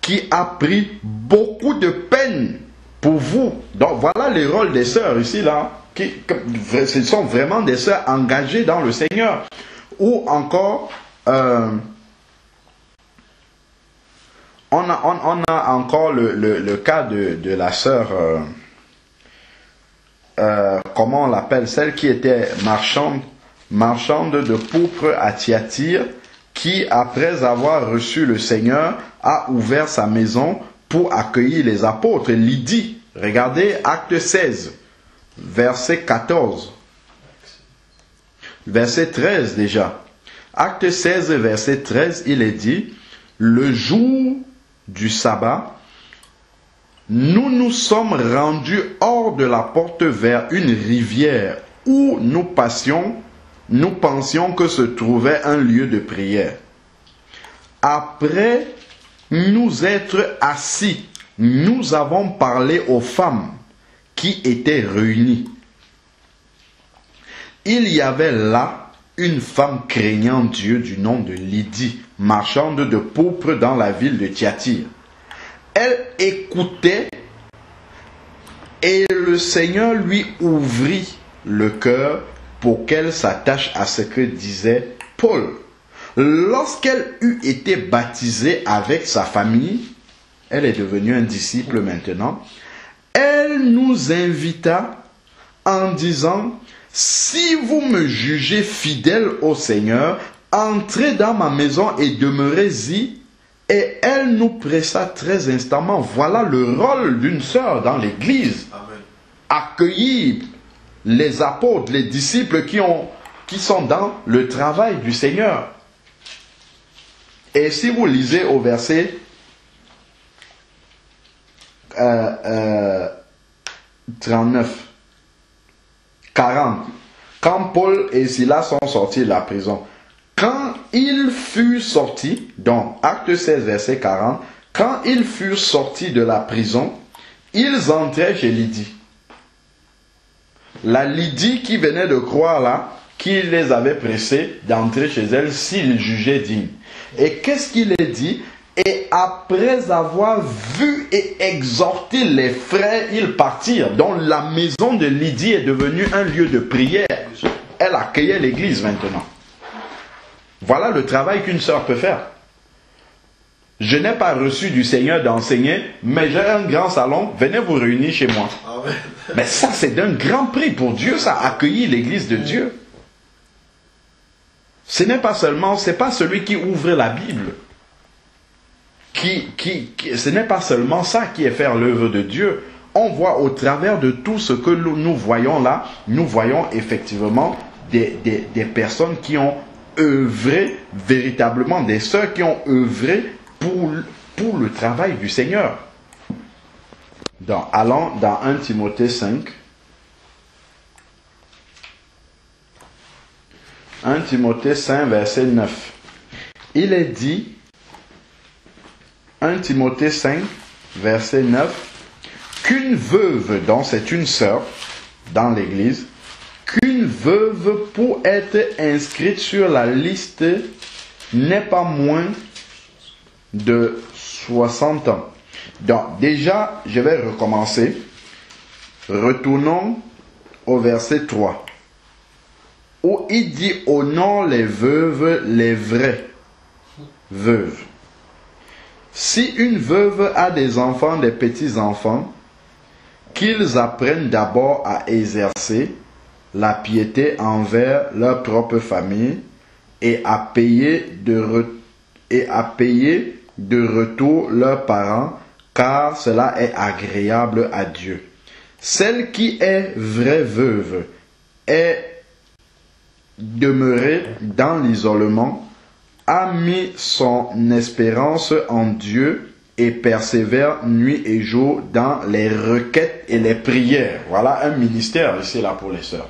qui a pris beaucoup de peine pour vous. Donc voilà les rôles des sœurs ici, là. Ce sont vraiment des sœurs engagées dans le Seigneur. Ou encore, on a encore le cas de la sœur, comment on l'appelle, celle qui était marchande de pourpre à Thyatire, qui après avoir reçu le Seigneur a ouvert sa maison pour accueillir les apôtres. Lydie, regardez Acte 16, verset 14, verset 13 déjà. Acte 16, verset 13, il est dit, le jour du sabbat, nous nous sommes rendus hors de la porte vers une rivière où nous pensions que se trouvait un lieu de prière. Après nous être assis, nous avons parlé aux femmes qui étaient réunies. Il y avait là une femme craignant Dieu du nom de Lydie, marchande de pourpre dans la ville de Thyatire. Elle écoutait et le Seigneur lui ouvrit le cœur pour qu'elle s'attache à ce que disait Paul. Lorsqu'elle eut été baptisée avec sa famille, elle est devenue un disciple maintenant, elle nous invita en disant: si vous me jugez fidèle au Seigneur, entrez dans ma maison et demeurez-y. Et elle nous pressa très instamment. Voilà le rôle d'une sœur dans l'église. Amen. Accueillir les apôtres, les disciples qui sont dans le travail du Seigneur. Et si vous lisez au verset 39, 40, quand Paul et Silas sont sortis de la prison, quand ils furent sortis, donc acte 16, verset 40, quand ils furent sortis de la prison, ils entraient chez Lydie. La Lydie qui venait de croire là, qui les avait pressés d'entrer chez elle s'ils jugeaient dignes. Et qu'est-ce qu'il est dit? Et après avoir vu et exhorté les frères, ils partirent. Donc la maison de Lydie est devenue un lieu de prière. Elle accueillait l'église maintenant. Voilà le travail qu'une sœur peut faire. Je n'ai pas reçu du Seigneur d'enseigner, mais j'ai un grand salon, venez vous réunir chez moi. Amen. Mais ça, c'est d'un grand prix pour Dieu, ça, accueillir l'église de Dieu. Ce n'est pas seulement, c'est pas celui qui ouvre la Bible. Ce n'est pas seulement ça qui est faire l'œuvre de Dieu. On voit au travers de tout ce que nous voyons là, nous voyons effectivement des personnes qui ont œuvré véritablement, des sœurs qui ont œuvré pour le travail du Seigneur. Allons dans 1 Timothée 5. 1 Timothée 5, verset 9. Il est dit, 1 Timothée 5, verset 9, qu'une veuve, donc c'est une sœur dans l'église, qu'une veuve pour être inscrite sur la liste n'est pas moins de 60 ans. Donc déjà, je vais recommencer. Retournons au verset 3. Où il dit: honore les veuves, les vraies veuves. Si une veuve a des enfants, des petits-enfants, qu'ils apprennent d'abord à exercer la piété envers leur propre famille et à payer de retour leurs parents, car cela est agréable à Dieu. Celle qui est vraie veuve est demeurée dans l'isolement, a mis son espérance en Dieu et persévère nuit et jour dans les requêtes et les prières. Voilà un ministère ici là pour les sœurs.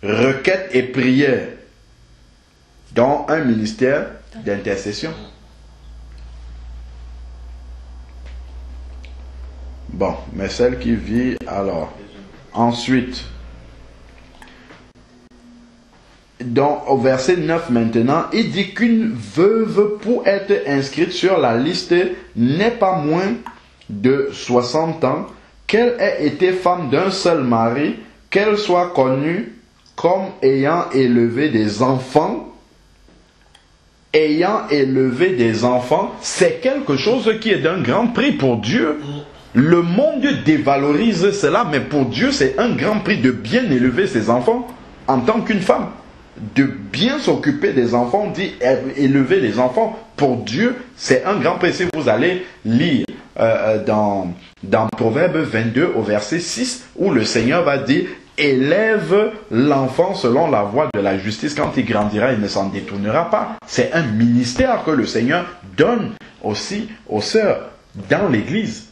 Requêtes et prières. Donc un ministère d'intercession. Bon, mais celle qui vit alors. Ensuite, donc au verset 9 maintenant, il dit qu'une veuve pour être inscrite sur la liste n'est pas moins de 60 ans, qu'elle ait été femme d'un seul mari, qu'elle soit connue comme ayant élevé des enfants. Ayant élevé des enfants, c'est quelque chose qui est d'un grand prix pour Dieu. Le monde dévalorise cela, mais pour Dieu, c'est un grand prix de bien élever ses enfants en tant qu'une femme. De bien s'occuper des enfants, dit élever les enfants. Pour Dieu, c'est un grand prix. Si vous allez lire dans Proverbe 22 au verset 6, où le Seigneur va dire: élève l'enfant selon la voie de la justice. Quand il grandira, il ne s'en détournera pas. C'est un ministère que le Seigneur donne aussi aux sœurs dans l'église.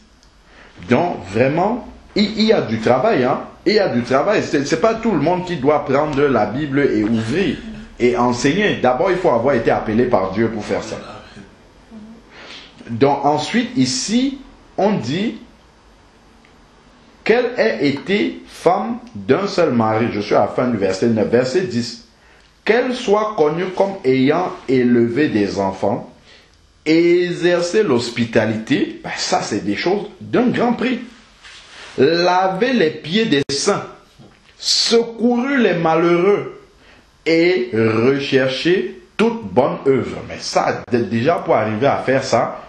Donc, vraiment, il y a du travail, hein. Il y a du travail. C'est pas tout le monde qui doit prendre la Bible et ouvrir et enseigner. D'abord, il faut avoir été appelé par Dieu pour faire ça. Donc, ensuite, ici, on dit qu'elle ait été femme d'un seul mari. Je suis à la fin du verset 9. Verset 10. Qu'elle soit connue comme ayant élevé des enfants, exercer l'hospitalité, ben ça c'est des choses d'un grand prix. Laver les pieds des saints, secourir les malheureux et rechercher toute bonne œuvre. Mais ça, déjà pour arriver à faire ça,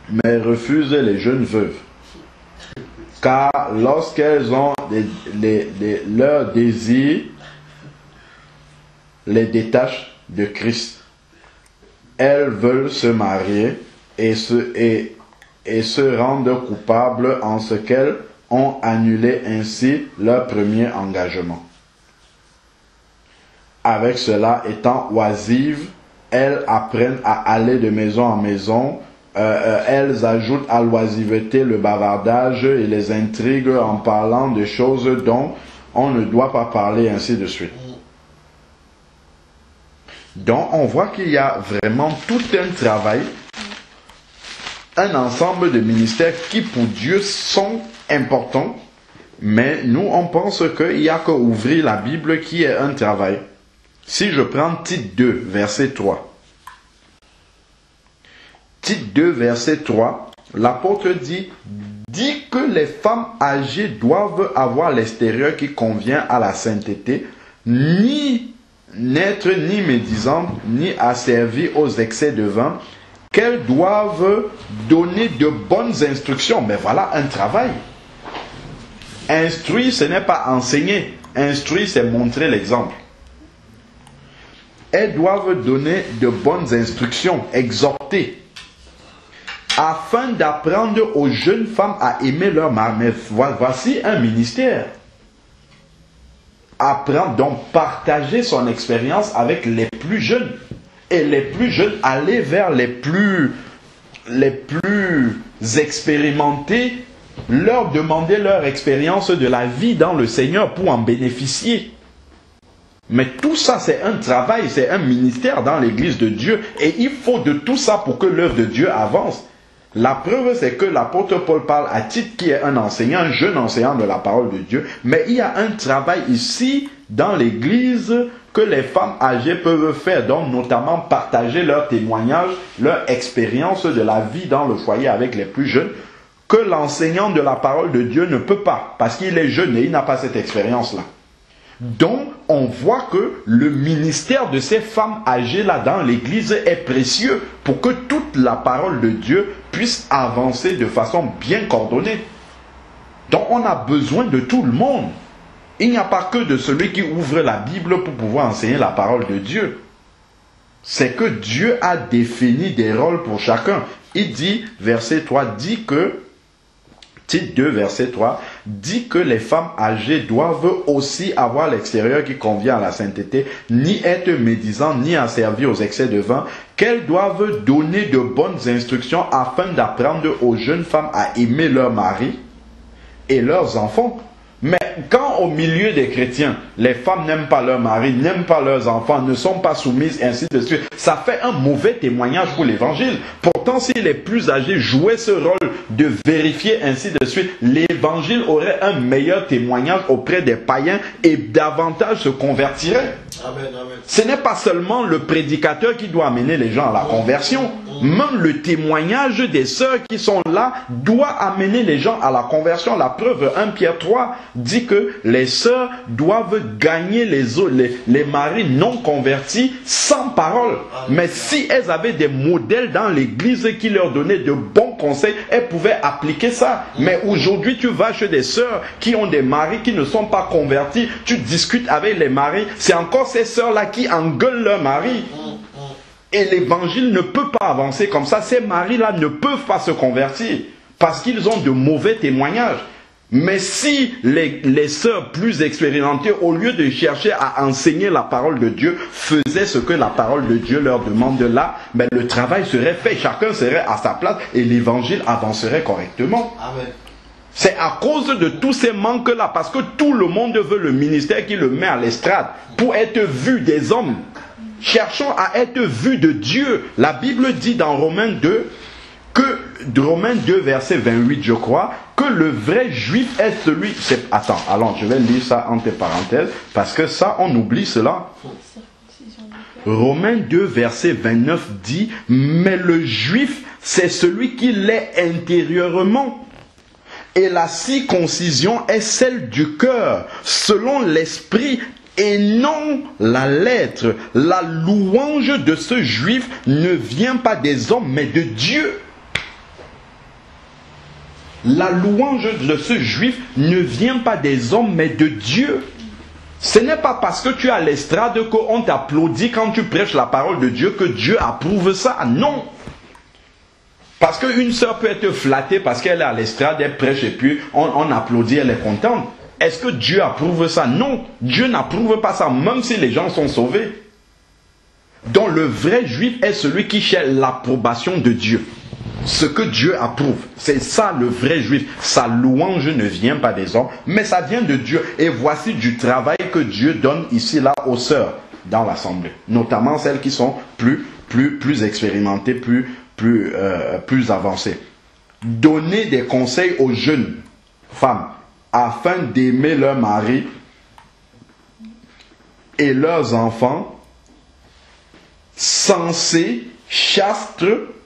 mais refuse les jeunes veuves. Car lorsqu'elles ont leurs désirs, les détachent de Christ, elles veulent se marier et se rendre coupables en ce qu'elles ont annulé ainsi leur premier engagement. Avec cela étant oisives, elles apprennent à aller de maison en maison. Elles ajoutent à l'oisiveté le bavardage et les intrigues en parlant de choses dont on ne doit pas parler, ainsi de suite. Donc on voit qu'il y a vraiment tout un travail, un ensemble de ministères qui pour Dieu sont importants, mais nous on pense qu'il n'y a qu'à ouvrir la Bible qui est un travail. Si je prends Tite 2, verset 3. Tite 2, verset 3, l'apôtre dit que les femmes âgées doivent avoir l'extérieur qui convient à la sainteté, ni n'être ni médisantes, ni asservies aux excès de vin, qu'elles doivent donner de bonnes instructions. Mais voilà un travail. Instruire, ce n'est pas enseigner. Instruire, c'est montrer l'exemple. Elles doivent donner de bonnes instructions, exhorter, afin d'apprendre aux jeunes femmes à aimer leur mari. Mais voici un ministère. Apprendre, donc partager son expérience avec les plus jeunes. Et les plus jeunes, aller vers les plus expérimentés, leur demander leur expérience de la vie dans le Seigneur pour en bénéficier. Mais tout ça, c'est un travail, c'est un ministère dans l'Église de Dieu. Et il faut de tout ça pour que l'œuvre de Dieu avance. La preuve, c'est que l'apôtre Paul parle à Tite, qui est un enseignant, un jeune enseignant de la parole de Dieu. Mais il y a un travail ici, dans l'Église, que les femmes âgées peuvent faire. Donc, notamment, partager leur témoignage, leur expérience de la vie dans le foyer avec les plus jeunes, que l'enseignant de la parole de Dieu ne peut pas, parce qu'il est jeune et il n'a pas cette expérience-là. Donc, on voit que le ministère de ces femmes âgées-là dans l'Église est précieux pour que toute la parole de Dieu puisse avancer de façon bien coordonnée. Donc, on a besoin de tout le monde. Il n'y a pas que de celui qui ouvre la Bible pour pouvoir enseigner la parole de Dieu. C'est que Dieu a défini des rôles pour chacun. Il dit, verset 3, dit que Tite 2, verset 3, dit que les femmes âgées doivent aussi avoir l'extérieur qui convient à la sainteté, ni être médisantes, ni asservies aux excès de vin, qu'elles doivent donner de bonnes instructions afin d'apprendre aux jeunes femmes à aimer leur mari et leurs enfants. Mais quand au milieu des chrétiens, les femmes n'aiment pas leur mari, n'aiment pas leurs enfants, ne sont pas soumises, ainsi de suite, ça fait un mauvais témoignage pour l'évangile. Pourtant, si les plus âgés jouaient ce rôle de vérifier, ainsi de suite, l'évangile aurait un meilleur témoignage auprès des païens et davantage se convertiraient. Amen, amen. Ce n'est pas seulement le prédicateur qui doit amener les gens à la conversion. Même le témoignage des sœurs qui sont là doit amener les gens à la conversion. La preuve, 1 Pierre 3 dit que les sœurs doivent gagner les maris non convertis sans parole. Mais si elles avaient des modèles dans l'église qui leur donnaient de bons conseils, elles pouvaient appliquer ça. Mais aujourd'hui, tu vas chez des sœurs qui ont des maris qui ne sont pas convertis, tu discutes avec les maris, c'est encore ces sœurs-là qui engueulent leur mari. Et l'évangile ne peut pas avancer comme ça. Ces maris-là ne peuvent pas se convertir parce qu'ils ont de mauvais témoignages. Mais si les sœurs plus expérimentées, au lieu de chercher à enseigner la parole de Dieu, faisaient ce que la parole de Dieu leur demande là, ben le travail serait fait, chacun serait à sa place et l'évangile avancerait correctement. Amen. C'est à cause de tous ces manques-là, parce que tout le monde veut le ministère qui le met à l'estrade pour être vu des hommes. Cherchons à être vus de Dieu. La Bible dit dans Romains 2, Romains 2, verset 28, je crois, que le vrai juif est celui... Attends, allons, je vais lire ça entre parenthèses, parce que ça, on oublie cela. Romains 2, verset 29 dit, mais le juif, c'est celui qui l'est intérieurement. Et la circoncision est celle du cœur, selon l'esprit, et non la lettre. La louange de ce juif ne vient pas des hommes, mais de Dieu. La louange de ce juif ne vient pas des hommes, mais de Dieu. Ce n'est pas parce que tu es à l'estrade qu'on t'applaudit quand tu prêches la parole de Dieu que Dieu approuve ça. Non. Parce qu'une sœur peut être flattée parce qu'elle est à l'estrade, elle prêche et puis on applaudit, elle est contente. Est-ce que Dieu approuve ça? Non. Dieu n'approuve pas ça, même si les gens sont sauvés. Donc le vrai juif est celui qui cherche l'approbation de Dieu. Ce que Dieu approuve, c'est ça le vrai juif. Sa louange ne vient pas des hommes, mais ça vient de Dieu. Et voici du travail que Dieu donne ici, là, aux sœurs dans l'assemblée. Notamment celles qui sont plus expérimentées, plus avancées. Donner des conseils aux jeunes femmes afin d'aimer leur mari et leurs enfants, sensés, chastes,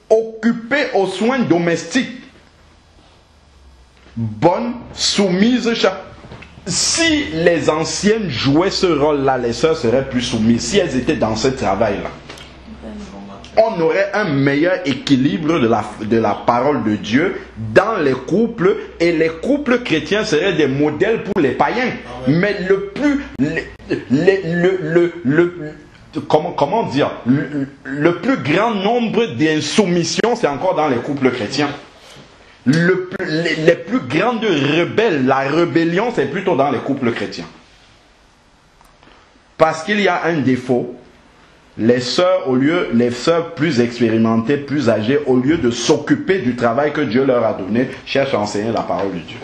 occupés aux soins domestiques, bonnes, soumises. Si les anciennes jouaient ce rôle-là, les sœurs seraient plus soumises. Si elles étaient dans ce travail-là, on aurait un meilleur équilibre de la parole de Dieu dans les couples, et les couples chrétiens seraient des modèles pour les païens. Mais comment dire, le plus grand nombre d'insoumissions, c'est encore dans les couples chrétiens. Les plus grandes rebelles, la rébellion, c'est plutôt dans les couples chrétiens. Parce qu'il y a un défaut. Les sœurs plus expérimentées, plus âgées, au lieu de s'occuper du travail que Dieu leur a donné, cherchent à enseigner la parole de Dieu.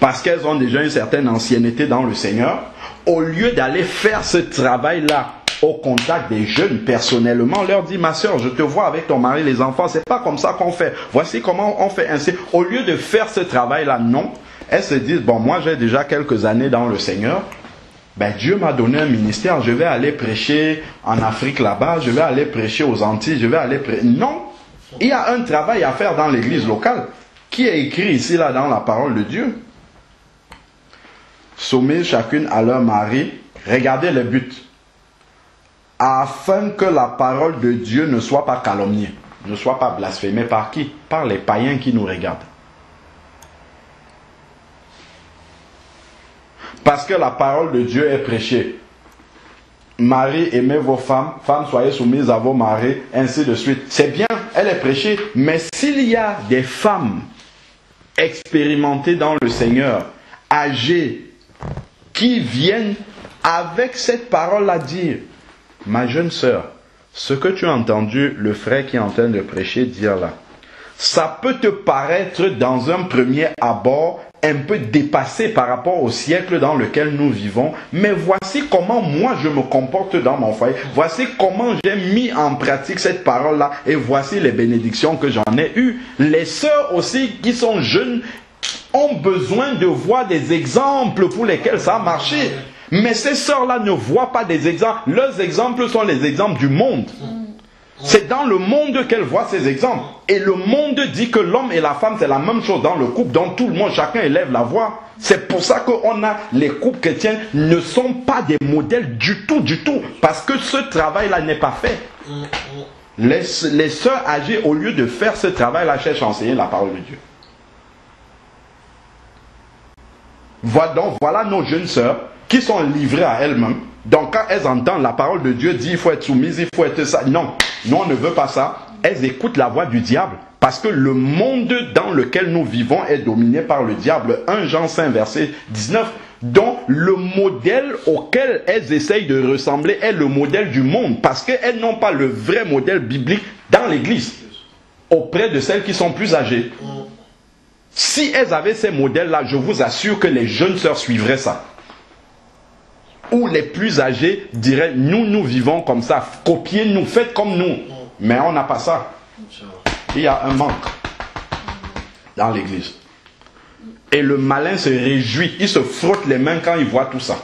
Parce qu'elles ont déjà une certaine ancienneté dans le Seigneur, au lieu d'aller faire ce travail-là au contact des jeunes personnellement, on leur dit: ma soeur, je te vois avec ton mari, les enfants, c'est pas comme ça qu'on fait. Voici comment on fait ainsi. Au lieu de faire ce travail-là, non. Elles se disent: bon, moi j'ai déjà quelques années dans le Seigneur. Ben, Dieu m'a donné un ministère, je vais aller prêcher en Afrique là-bas, je vais aller prêcher aux Antilles, je vais aller prêcher. Non, il y a un travail à faire dans l'église locale, qui est écrit ici, là, dans la parole de Dieu. Soumettre chacune à leur mari, regardez le but, afin que la parole de Dieu ne soit pas calomniée, ne soit pas blasphémée par qui? Par les païens qui nous regardent. Parce que la parole de Dieu est prêchée. Marie, aimez vos femmes. Femmes, soyez soumises à vos maris. Ainsi de suite. C'est bien, elle est prêchée. Mais s'il y a des femmes expérimentées dans le Seigneur, âgées, qui viennent avec cette parole-là dire: ma jeune sœur, ce que tu as entendu le frère qui est en train de prêcher dire là, ça peut te paraître dans un premier abord un peu dépassé par rapport au siècle dans lequel nous vivons, mais voici comment moi je me comporte dans mon foyer, voici comment j'ai mis en pratique cette parole-là, et voici les bénédictions que j'en ai eues. Les sœurs aussi qui sont jeunes ont besoin de voir des exemples pour lesquels ça a marché. Mais ces sœurs-là ne voient pas des exemples. Leurs exemples sont les exemples du monde. C'est dans le monde qu'elles voient ces exemples. Et le monde dit que l'homme et la femme, c'est la même chose dans le couple. Donc tout le monde, chacun élève la voix. C'est pour ça qu'on a les couples chrétiens ne sont pas des modèles du tout. Parce que ce travail-là n'est pas fait. Les sœurs âgées, au lieu de faire ce travail-là, cherchent à enseigner la parole de Dieu. Voilà nos jeunes sœurs qui sont livrées à elles-mêmes. Donc quand elles entendent la parole de Dieu dire il faut être soumise, il faut être ça. Non, nous on ne veut pas ça. elles écoutent la voix du diable. Parce que le monde dans lequel nous vivons est dominé par le diable. 1 Jean 5, verset 19. Donc, le modèle auquel elles essayent de ressembler est le modèle du monde. Parce qu'elles n'ont pas le vrai modèle biblique dans l'église. Auprès de celles qui sont plus âgées. Si elles avaient ces modèles-là, je vous assure que les jeunes sœurs suivraient ça. Ou les plus âgés diraient, nous vivons comme ça, copiez-nous, faites comme nous. Mais on n'a pas ça. Il y a un manque dans l'église. Et le malin se réjouit, il se frotte les mains quand il voit tout ça.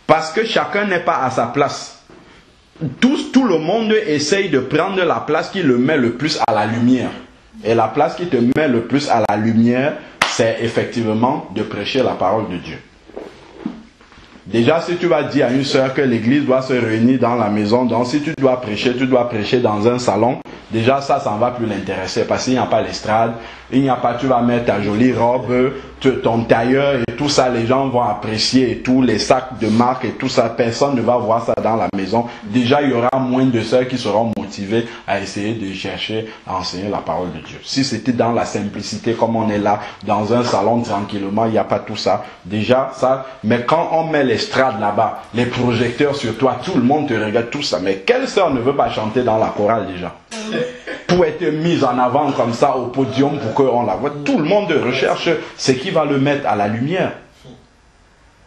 Parce que chacun n'est pas à sa place. Tout le monde essaye de prendre la place qui le met le plus à la lumière. Et la place qui te met le plus à la lumière, c'est effectivement de prêcher la parole de Dieu. Déjà, si tu vas dire à une sœur que l'église doit se réunir dans la maison, donc si tu dois prêcher dans un salon, déjà ça ne va plus l'intéresser parce qu'il n'y a pas l'estrade, il n'y a pas, tu vas mettre ta jolie robe, ton tailleur et tout ça, les gens vont apprécier et tout, les sacs de marque et tout ça, personne ne va voir ça dans la maison. Déjà, il y aura moins de sœurs qui seront motivées à essayer de chercher à enseigner la parole de Dieu. Si c'était dans la simplicité, comme on est là, dans un salon tranquillement, il n'y a pas tout ça. Déjà, ça, mais quand on met l'estrade là-bas, les projecteurs sur toi, tout le monde te regarde, tout ça. Mais quelle sœur ne veut pas chanter dans la chorale déjà? Pour être mise en avant comme ça au podium pour qu'on la voit. Tout le monde recherche ce qui va le mettre à la lumière.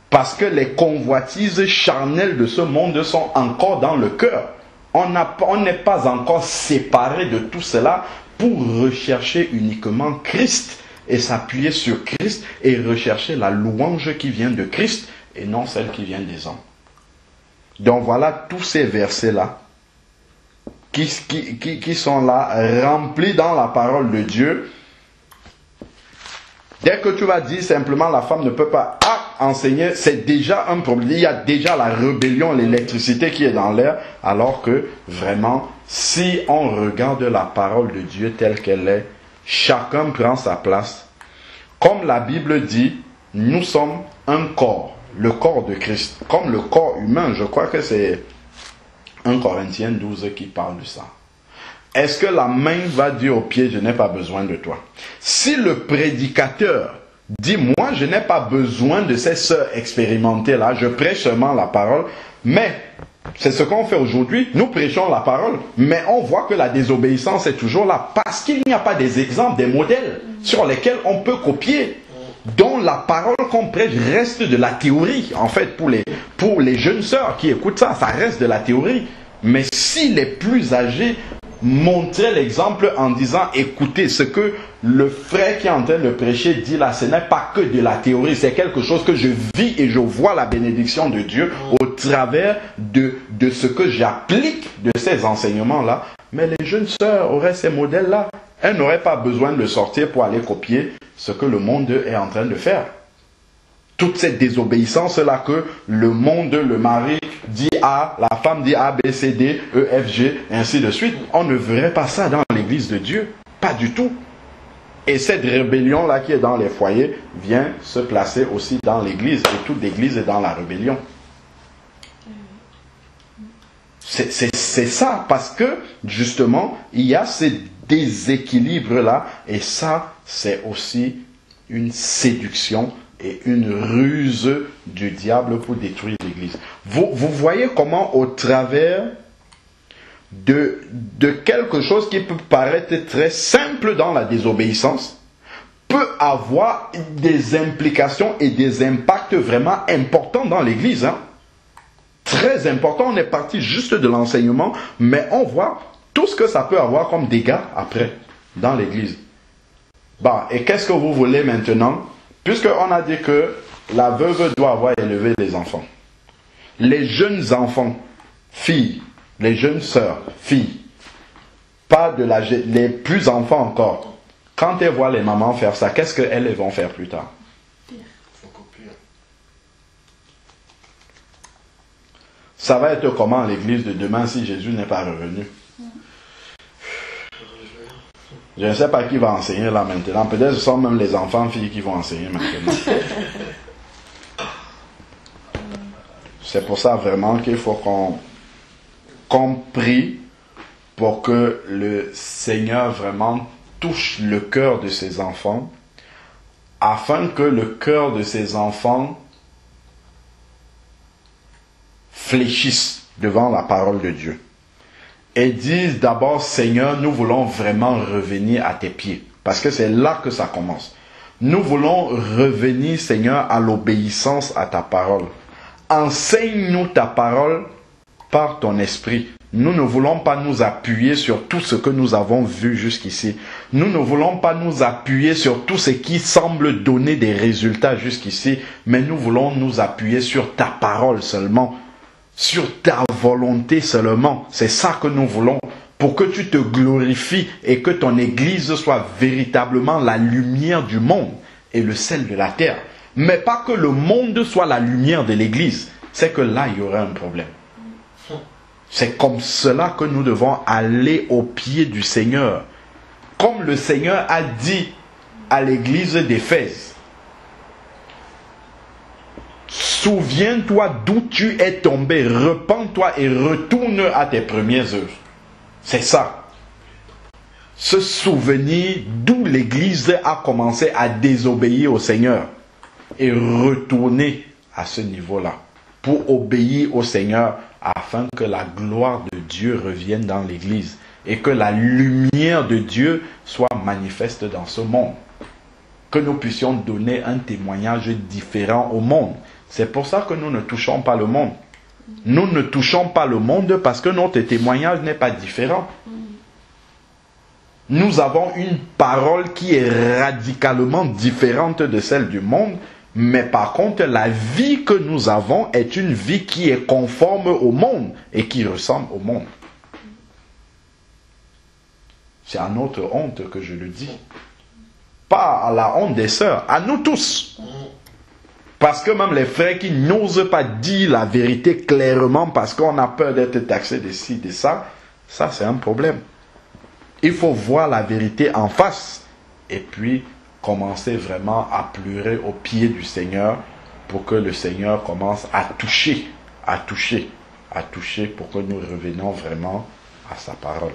Parce que les convoitises charnelles de ce monde sont encore dans le cœur. On n'est pas encore séparé de tout cela pour rechercher uniquement Christ et s'appuyer sur Christ et rechercher la louange qui vient de Christ et non celle qui vient des hommes. Donc voilà tous ces versets-là qui sont là, remplis dans la parole de Dieu. Dès que tu vas dire simplement la femme ne peut pas enseigner, c'est déjà un problème. Il y a déjà la rébellion, l'électricité qui est dans l'air, alors que vraiment, si on regarde la parole de Dieu telle qu'elle est, chacun prend sa place. Comme la Bible dit, nous sommes un corps, le corps de Christ. Comme le corps humain, je crois que c'est 1 Corinthiens 12 qui parle de ça. Est-ce que la main va dire au pied, je n'ai pas besoin de toi? Si le prédicateur dit, moi je n'ai pas besoin de ces sœurs expérimentées-là, je prêche seulement la parole, mais c'est ce qu'on fait aujourd'hui, nous prêchons la parole, mais on voit que la désobéissance est toujours là, parce qu'il n'y a pas des exemples, des modèles sur lesquels on peut copier, dont la parole qu'on prêche reste de la théorie. En fait, pour les jeunes sœurs qui écoutent ça, ça reste de la théorie. Mais si les plus âgés montraient l'exemple en disant, écoutez, ce que le frère qui est en train de prêcher dit là, ce n'est pas que de la théorie, c'est quelque chose que je vis et je vois la bénédiction de Dieu au travers de ce que j'applique de ces enseignements-là. Mais les jeunes sœurs auraient ces modèles-là. Elles n'auraient pas besoin de sortir pour aller copier ce que le monde est en train de faire. Toute cette désobéissance-là que le monde, le mari dit A, la femme dit A, B, C, D, E, F, G, et ainsi de suite. On ne verrait pas ça dans l'église de Dieu. Pas du tout. Et cette rébellion-là qui est dans les foyers vient se placer aussi dans l'église. Et toute l'église est dans la rébellion. C'est ça, parce que justement, il y a ces déséquilibres-là. Et ça, c'est aussi une séduction et une ruse du diable pour détruire l'église. Vous voyez comment au travers de quelque chose qui peut paraître très simple dans la désobéissance, peut avoir des implications et des impacts vraiment importants dans l'église. Très important, on est parti juste de l'enseignement, mais on voit tout ce que ça peut avoir comme dégâts après dans l'église. Bon, et qu'est-ce que vous voulez maintenant? Puisqu'on a dit que la veuve doit avoir élevé les enfants. Les jeunes enfants, filles, les jeunes sœurs, filles, pas les plus enfants encore. Quand elles voient les mamans faire ça, qu'est-ce qu'elles vont faire plus tard? Ça va être comment l'église de demain si Jésus n'est pas revenu? Je ne sais pas qui va enseigner là maintenant. Peut-être ce sont même les enfants filles qui vont enseigner maintenant. C'est pour ça vraiment qu'il faut qu'on prie pour que le Seigneur vraiment touche le cœur de ses enfants, afin que le cœur de ses enfants fléchisse devant la parole de Dieu. Et disent d'abord, Seigneur, nous voulons vraiment revenir à tes pieds. Parce que c'est là que ça commence. Nous voulons revenir, Seigneur, à l'obéissance à ta parole. Enseigne-nous ta parole par ton esprit. Nous ne voulons pas nous appuyer sur tout ce que nous avons vu jusqu'ici. Nous ne voulons pas nous appuyer sur tout ce qui semble donner des résultats jusqu'ici, mais nous voulons nous appuyer sur ta parole seulement, sur ta volonté seulement. C'est ça que nous voulons, pour que tu te glorifies et que ton Église soit véritablement la lumière du monde et le sel de la terre. Mais pas que le monde soit la lumière de l'Église. C'est que là, il y aurait un problème. C'est comme cela que nous devons aller au pied du Seigneur. Comme le Seigneur a dit à l'église d'Éphèse. Souviens-toi d'où tu es tombé, repens-toi et retourne à tes premières œuvres. C'est ça. Se souvenir d'où l'église a commencé à désobéir au Seigneur. Et retourner à ce niveau-là. Pour obéir au Seigneur, afin que la gloire de Dieu revienne dans l'église et que la lumière de Dieu soit manifeste dans ce monde. Que nous puissions donner un témoignage différent au monde. C'est pour ça que nous ne touchons pas le monde. Nous ne touchons pas le monde parce que notre témoignage n'est pas différent. Nous avons une parole qui est radicalement différente de celle du monde. Mais par contre, la vie que nous avons est une vie qui est conforme au monde et qui ressemble au monde. C'est à notre honte que je le dis. Pas à la honte des sœurs, à nous tous. Parce que même les frères qui n'osent pas dire la vérité clairement parce qu'on a peur d'être taxé de ci, de ça, ça c'est un problème. Il faut voir la vérité en face et puis commencer vraiment à pleurer au pied du Seigneur pour que le Seigneur commence à toucher pour que nous revenions vraiment à sa parole.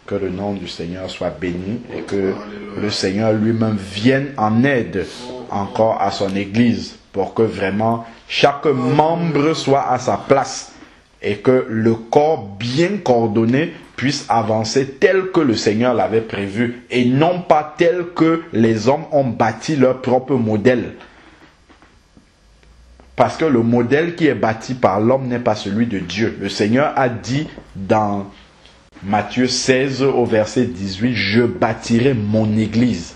Que le nom du Seigneur soit béni et que le Seigneur lui-même vienne en aide encore à son Église pour que vraiment chaque membre soit à sa place et que le corps bien coordonné puisse avancer tel que le Seigneur l'avait prévu et non pas tel que les hommes ont bâti leur propre modèle. Parce que le modèle qui est bâti par l'homme n'est pas celui de Dieu. Le Seigneur a dit dans Matthieu 16 au verset 18, « Je bâtirai mon église ».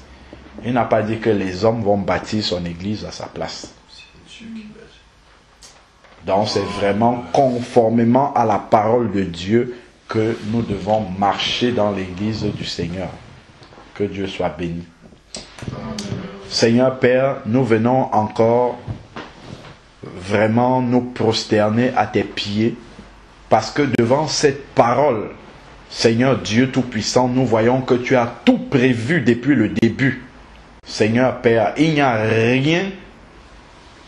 Il n'a pas dit que les hommes vont bâtir son église à sa place. Donc c'est vraiment conformément à la parole de Dieu que nous devons marcher dans l'église du Seigneur. Que Dieu soit béni. Seigneur Père, nous venons encore vraiment nous prosterner à tes pieds parce que devant cette parole, Seigneur Dieu Tout-Puissant, nous voyons que tu as tout prévu depuis le début. Seigneur Père, il n'y a rien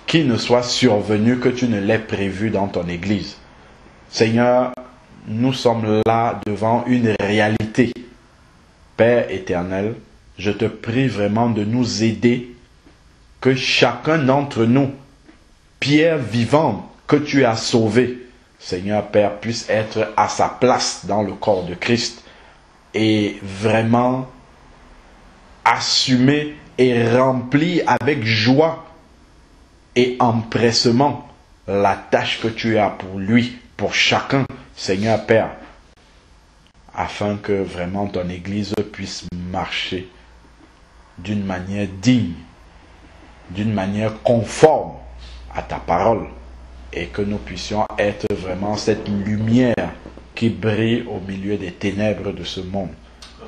qui ne soit survenu que tu ne l'aies prévu dans ton église. Seigneur, nous sommes là devant une réalité. Père éternel, je te prie vraiment de nous aider, que chacun d'entre nous, pierre vivante que tu as sauvée, Seigneur Père, puisse être à sa place dans le corps de Christ et vraiment assumer et remplir avec joie et empressement la tâche que tu as pour lui, pour chacun, Seigneur Père, afin que vraiment ton Église puisse marcher d'une manière digne, d'une manière conforme à ta parole, et que nous puissions être vraiment cette lumière qui brille au milieu des ténèbres de ce monde.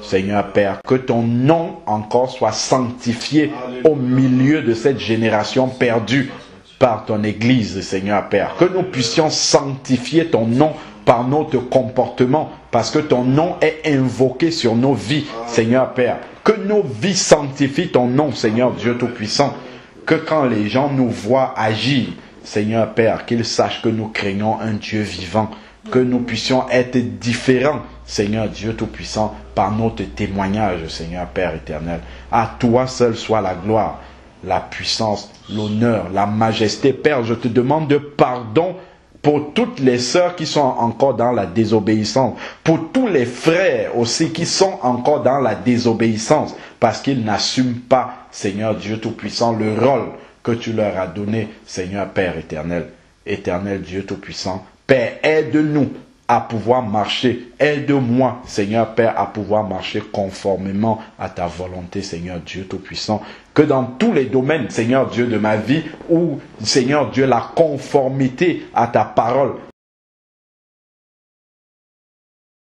Seigneur Père, que ton nom encore soit sanctifié au milieu de cette génération perdue par ton Église, Seigneur Père. Que nous puissions sanctifier ton nom par notre comportement, parce que ton nom est invoqué sur nos vies, Seigneur Père. Que nos vies sanctifient ton nom, Seigneur Dieu Tout-Puissant. Que quand les gens nous voient agir, Seigneur Père, qu'ils sachent que nous craignons un Dieu vivant. Que nous puissions être différents, Seigneur Dieu Tout-Puissant, par notre témoignage, Seigneur Père éternel. À toi seul soit la gloire, la puissance, l'honneur, la majesté. Père, je te demande de pardon pour toutes les sœurs qui sont encore dans la désobéissance, pour tous les frères aussi qui sont encore dans la désobéissance, parce qu'ils n'assument pas, Seigneur Dieu Tout-Puissant, le rôle que tu leur as donné, Seigneur Père éternel. Éternel Dieu Tout-Puissant, Père, aide-nous à pouvoir marcher. Aide-moi, Seigneur Père, à pouvoir marcher conformément à ta volonté, Seigneur Dieu Tout-Puissant. Que dans tous les domaines, Seigneur Dieu, de ma vie, où, Seigneur Dieu, la conformité à ta parole